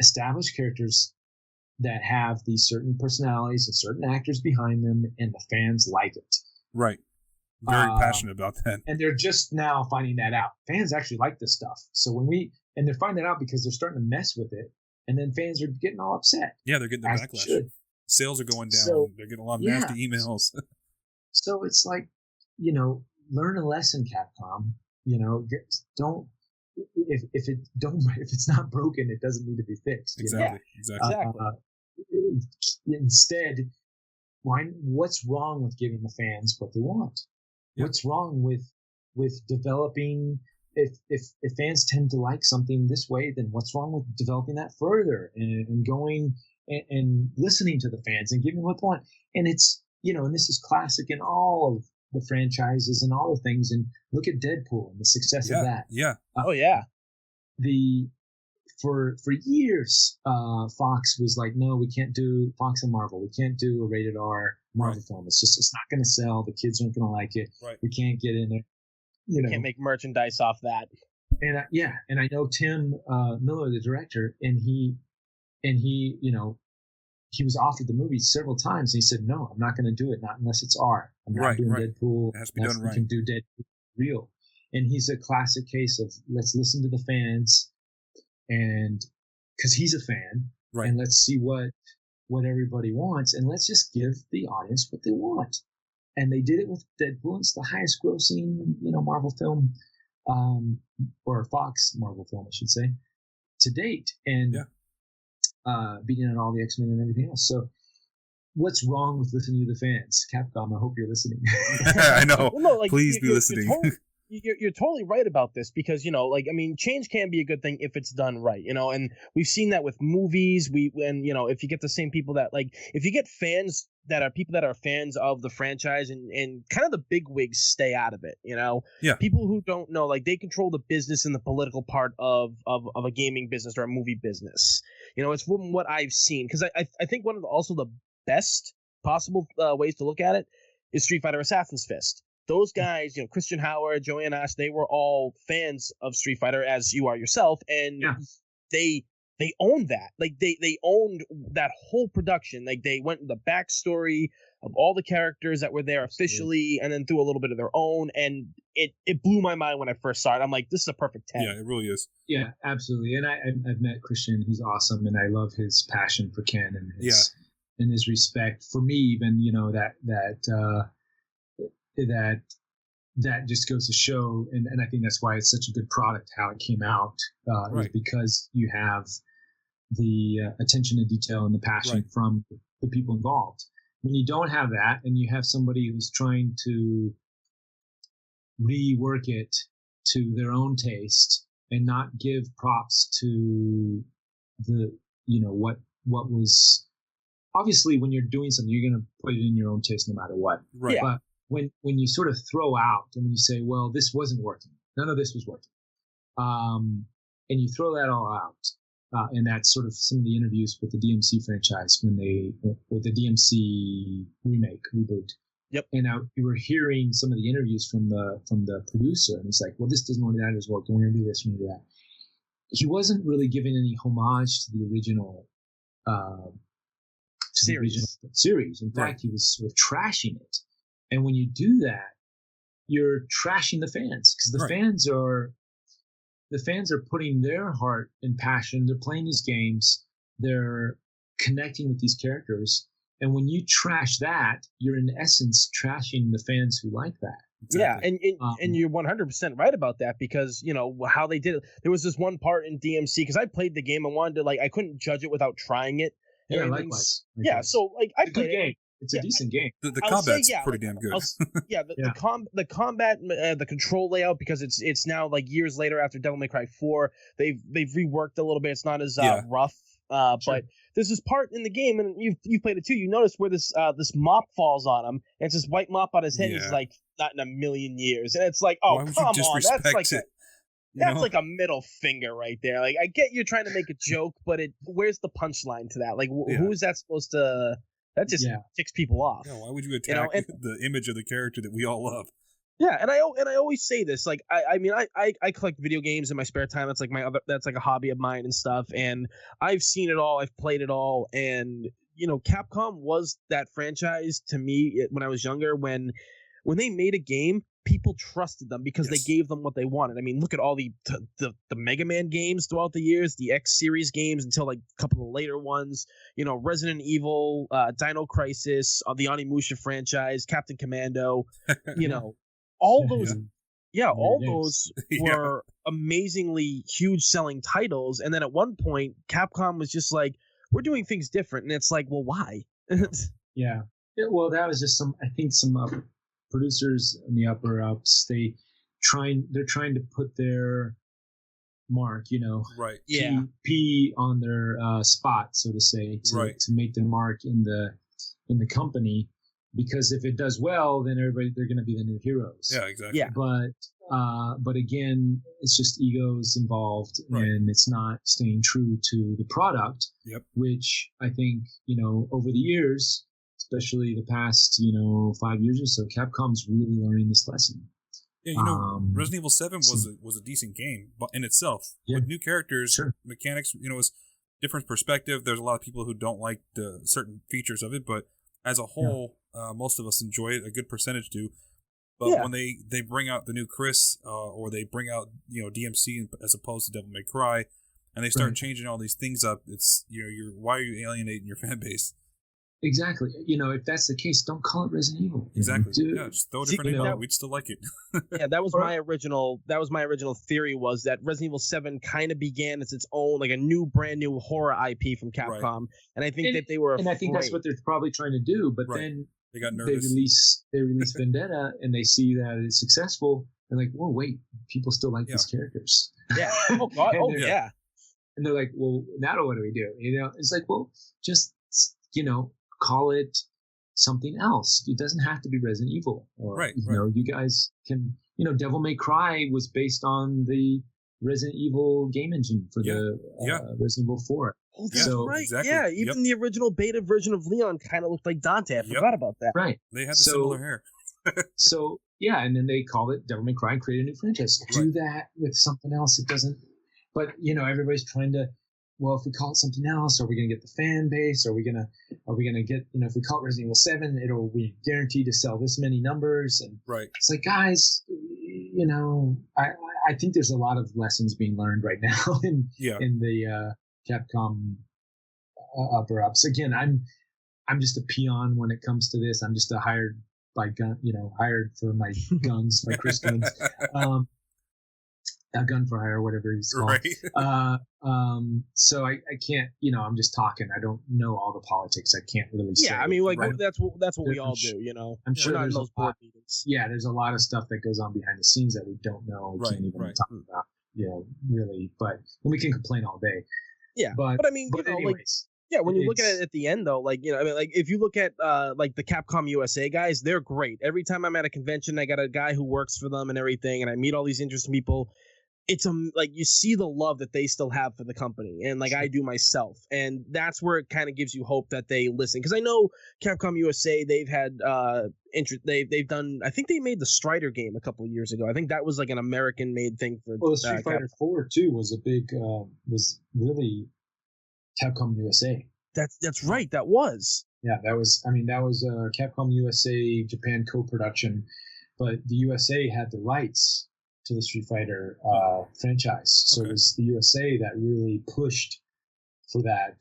established characters that have these certain personalities and certain actors behind them, and the fans like it. Right. Very passionate about that. And they're just now finding that out. Fans actually like this stuff. So and they're finding that out because they're starting to mess with it, and then fans are getting all upset. Yeah, they're getting the backlash. Sales are going down. So, they're getting a lot of nasty emails. So it's like, learn a lesson, Capcom. Don't. If it's not broken, it doesn't need to be fixed. Exactly. Instead, what's wrong with giving the fans what they want? Yep. What's wrong with developing? If fans tend to like something this way, then what's wrong with developing that further and going and listening to the fans and giving what they want? And it's and this is classic in all of the franchises and all the things. And look at Deadpool and the success of that. Yeah. For years, Fox was like, no, we can't do Fox and Marvel. We can't do a rated R Marvel film. It's not going to sell. The kids aren't going to like it. Right. We can't get in there. You can't make merchandise off that. And I know Tim Miller, the director, and he was offered the movie several times. And he said, no, I'm not going to do it. Not unless it's R. I'm not doing Deadpool. It has to be done right. We can do Deadpool real. And he's a classic case of let's listen to the fans, and because he's a fan, right. And let's see what everybody wants, and let's just give the audience what they want. And they did it with Deadpool. It's the highest grossing, Marvel film, or Fox Marvel film, I should say, to date, and beating out all the X-Men and everything else. So what's wrong with listening to the fans? Capcom, I hope you're listening. I know. Well, no, please be listening. You're totally right about this because, change can be a good thing if it's done right, and we've seen that with movies. If you get the same people that if you get fans that are people that are fans of the franchise and kind of the big wigs stay out of it, people who don't know, they control the business and the political part of a gaming business or a movie business. It's from what I've seen, because I think one of the best possible ways to look at it is Street Fighter Assassin's Fist. Those guys, Christian Howard, Joanne Ash, they were all fans of Street Fighter, as you are yourself, and they owned that. They owned that whole production. They went the backstory of all the characters that were there officially, and then threw a little bit of their own, and it blew my mind when I first saw it. I'm like, this is a perfect 10. Yeah, it really is. Yeah, absolutely. And I've met Christian, who's awesome, and I love his passion for Ken and his respect for me. Even that just goes to show, and I think that's why it's such a good product, how it came out, is because you have the attention to detail and the passion from the people involved. When you don't have that, and you have somebody who's trying to rework it to their own taste and not give props to the, what was, obviously when you're doing something, you're going to put it in your own taste no matter what. Right. But when you sort of throw out and you say, well, this wasn't working, none of this was working, and you throw that all out, and that's sort of some of the interviews with the DMC franchise with the DMC reboot, Yep. And we were hearing some of the interviews from the producer, and it's like, well, this doesn't want that as well. We're going to do this, we're going to do that. He wasn't really giving any homage to the original series. In fact, he was sort of trashing it. And when you do that, you're trashing the fans, because the fans are putting their heart and passion. They're playing these games. They're connecting with these characters. And when you trash that, you're in essence trashing the fans who like that. Exactly. Yeah, and you're 100% right about that, because how they did it. There was this one part in DMC, because I played the game and wanted to, I couldn't judge it without trying it. Yeah, likewise. Yeah, so I played it. Game. It's a decent game. The combat's pretty damn good. The combat, the control layout, because it's now years later after Devil May Cry 4, they've reworked a little bit. It's not as rough. Sure. But there's this part in the game, and you've played it too. You notice where this mop falls on him, and it's this white mop on his head. Yeah. He's like, not in a million years, and it's like, oh, come on, that's like a middle finger right there. I get you're trying to make a joke, but where's the punchline to that? Who is that supposed to? That just ticks people off. Yeah, why would you attack the image of the character that we all love? Yeah, and I always say this, I collect video games in my spare time. That's that's a hobby of mine and stuff. And I've seen it all. I've played it all. And Capcom was that franchise to me when I was younger. When they made a game, people trusted them because they gave them what they wanted. I mean, look at all the Mega Man games throughout the years, the X series games until a couple of later ones. Resident Evil, Dino Crisis, the Onimusha franchise, Captain Commando. All those, those were amazingly huge selling titles. And then at one point, Capcom was just like, we're doing things different. And it's like, well, why? Yeah. Well, that was just some producers in the upper ups. They're trying to put their mark, right. P on their spot, so to say, to make their mark in the company. Because if it does well, then they're going to be the new heroes. Yeah, exactly. Yeah. But again, it's just egos involved, and it's not staying true to the product. Yep. Which I think over the years, especially the past 5 years or so, Capcom's really learning this lesson. Yeah, Resident Evil 7 was a decent game, but in itself, with new characters, mechanics, it's different perspective. There's a lot of people who don't like the certain features of it, but as a whole, most of us enjoy it. A good percentage do. But when they bring out the new Chris, or they bring out DMC as opposed to Devil May Cry, and they start changing all these things up, it's why are you alienating your fan base? Exactly. If that's the case, don't call it Resident Evil. Exactly. Just throw a different name on it. We'd still like it. Yeah, that was my original theory, was that Resident Evil 7 kind of began as its own, a new, brand new horror IP from Capcom. Right. And I think that they were afraid. And I think that's what they're probably trying to do. But then they got nervous. They release Vendetta, and they see that it's successful. And whoa, wait, people still like these characters. Yeah. Oh, God. Yeah. And they're like, well, now what do we do? It's like, well, just, call it something else. It doesn't have to be Resident Evil. Or, you guys can, Devil May Cry was based on the Resident Evil game engine for the Resident Evil 4. Oh, that's right. Exactly. Yeah, even the original beta version of Leon kind of looked like Dante. I forgot about that. Right. They had the similar hair. So, and then they called it Devil May Cry and created a new franchise. Do that with something else. It doesn't. But, everybody's trying to, well, if we call it something else, are we going to get the fan base? Are we going to get, if we call it Resident Evil 7, it'll be guaranteed to sell this many numbers. And it's like, guys, I think there's a lot of lessons being learned right now in the Capcom upper ups. Again, I'm just a peon when it comes to this. I'm just hired for my guns, my Chris guns. A gun for hire, whatever he's called. Right. So I can't, I'm just talking. I don't know all the politics. I can't really say. Yeah, I mean, that's what we all do, I'm sure there's those board meetings. Yeah, there's a lot of stuff that goes on behind the scenes that we don't know. We can't even talk about, really. But we can complain all day. Yeah, but I mean, anyways. When you look at it at the end, though, if you look at the Capcom USA guys, they're great. Every time I'm at a convention, I got a guy who works for them and everything, and I meet all these interesting people. it's like you see the love that they still have for the company, and like I do myself, and that's where it kind of gives you hope that they listen. Because I know Capcom USA, they've had they've done. I think they made the Strider game a couple of years ago. I think that was like an American made thing for. Well, Street Fighter 4 too was a big was really Capcom USA. That's right. That was. Yeah, that was. I mean, that was Capcom USA Japan co-production, but the USA had the rights to the Street Fighter franchise. So it was the USA that really pushed for that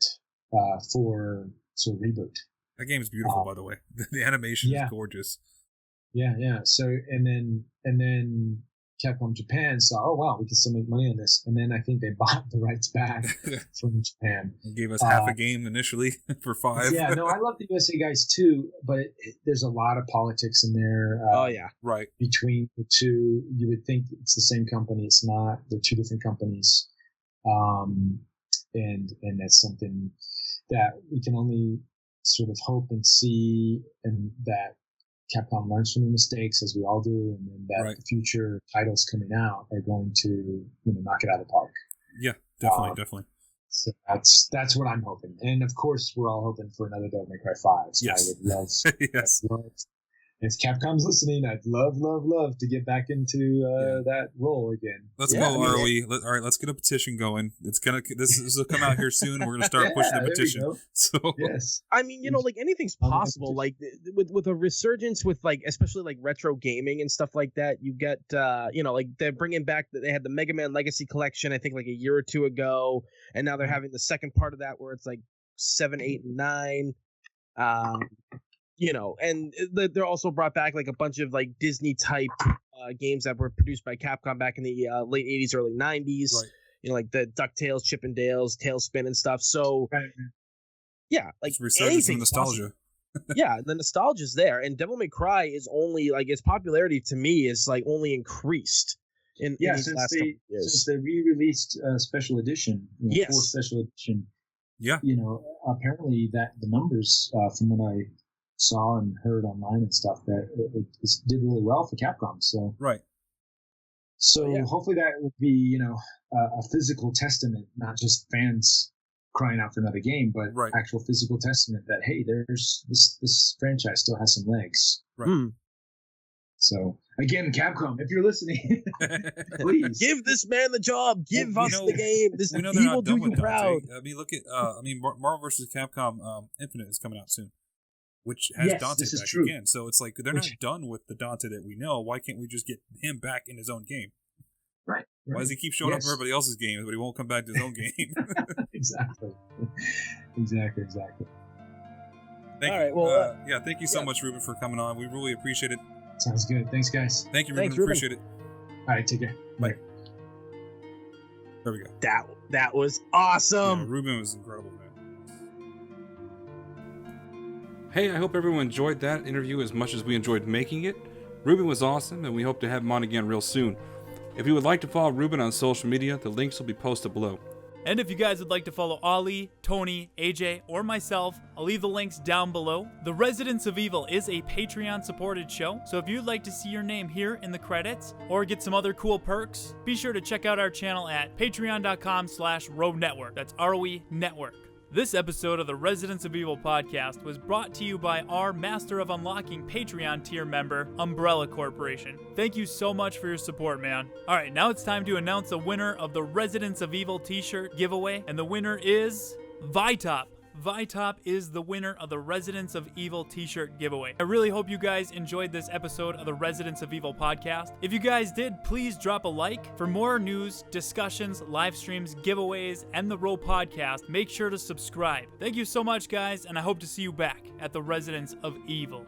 for sort of reboot. That game is beautiful, by the way. The animation is gorgeous. Yeah. So and then Capcom Japan saw, oh wow, we can still make money on this, and then I think they bought the rights back from Japan. They gave us half a game initially for $5. Yeah, no, I love the USA guys too, but there's a lot of politics in there. Right. Between the two, you would think it's the same company. It's not. They're two different companies, and that's something that we can only sort of hope and see, and that Capcom learns from the mistakes, as we all do, and then that the future titles coming out are going to knock it out of the park. Yeah, definitely. So that's what I'm hoping, and of course we're all hoping for another Devil May Cry 5. So yes, I would love. Yes. If Capcom's listening, I'd love to get back into that role again. Let's go, ROE. All right, let's get a petition going. This will come out here soon. We're gonna start pushing the petition. So yes, I mean, like anything's possible. Like with a resurgence with like especially like retro gaming and stuff like that. You get like they're bringing back. They had the Mega Man Legacy Collection, I think, like a year or two ago, and now they're having the second part of that where it's like 7, 8, and 9. And they're also brought back like a bunch of like Disney type games that were produced by Capcom back in the late 80s, early 90s. Right. Like the DuckTales, Chip and Dale's, Tailspin and stuff. So, yeah, like anything nostalgia. Yeah, the nostalgia's there, and Devil May Cry is only like its popularity to me is like only increased in these last couple years. Since they re-released special edition, 4 special edition. Yeah, apparently that the numbers from what I saw and heard online and stuff that it did really well for Capcom. So hopefully that would be a physical testament, not just fans crying out for another game, but actual physical testament that hey, there's this franchise still has some legs. Right. So again, Capcom, if you're listening, please give this man the job. Give us the game. He will do you proud. I mean, look at Marvel vs. Capcom Infinite is coming out soon, which has Dante back again. So it's like they're not done with the Dante that we know. Why can't we just get him back in his own game? Right. Why does he keep showing up in everybody else's games, but he won't come back to his own game? Exactly. All right. Well, thank you so much, Reuben, for coming on. We really appreciate it. Sounds good. Thanks, guys. Thank you, Reuben. Appreciate it. All right. Take care. Bye. There we go. That was awesome. Yeah, Reuben was incredible, man. Hey, I hope everyone enjoyed that interview as much as we enjoyed making it. Reuben was awesome, and we hope to have him on again real soon. If you would like to follow Reuben on social media, the links will be posted below. And if you guys would like to follow Ollie, Tony, AJ, or myself, I'll leave the links down below. The Residents of Evil is a Patreon-supported show, so if you'd like to see your name here in the credits or get some other cool perks, be sure to check out our channel at patreon.com/ROE Network. That's ROE Network. This episode of the Residents of Evil podcast was brought to you by our Master of Unlocking Patreon tier member, Umbrella Corporation. Thank you so much for your support, man. Alright, now it's time to announce the winner of the Residents of Evil t-shirt giveaway, and the winner is Vitop. Vitop is the winner of the Residents of Evil t-shirt giveaway. I really hope you guys enjoyed this episode of the Residents of Evil podcast. If you guys did, please drop a like. For more news, discussions, live streams, giveaways, and the ROE podcast, make sure to subscribe. Thank you so much, guys, and I hope to see you back at the Residents of Evil.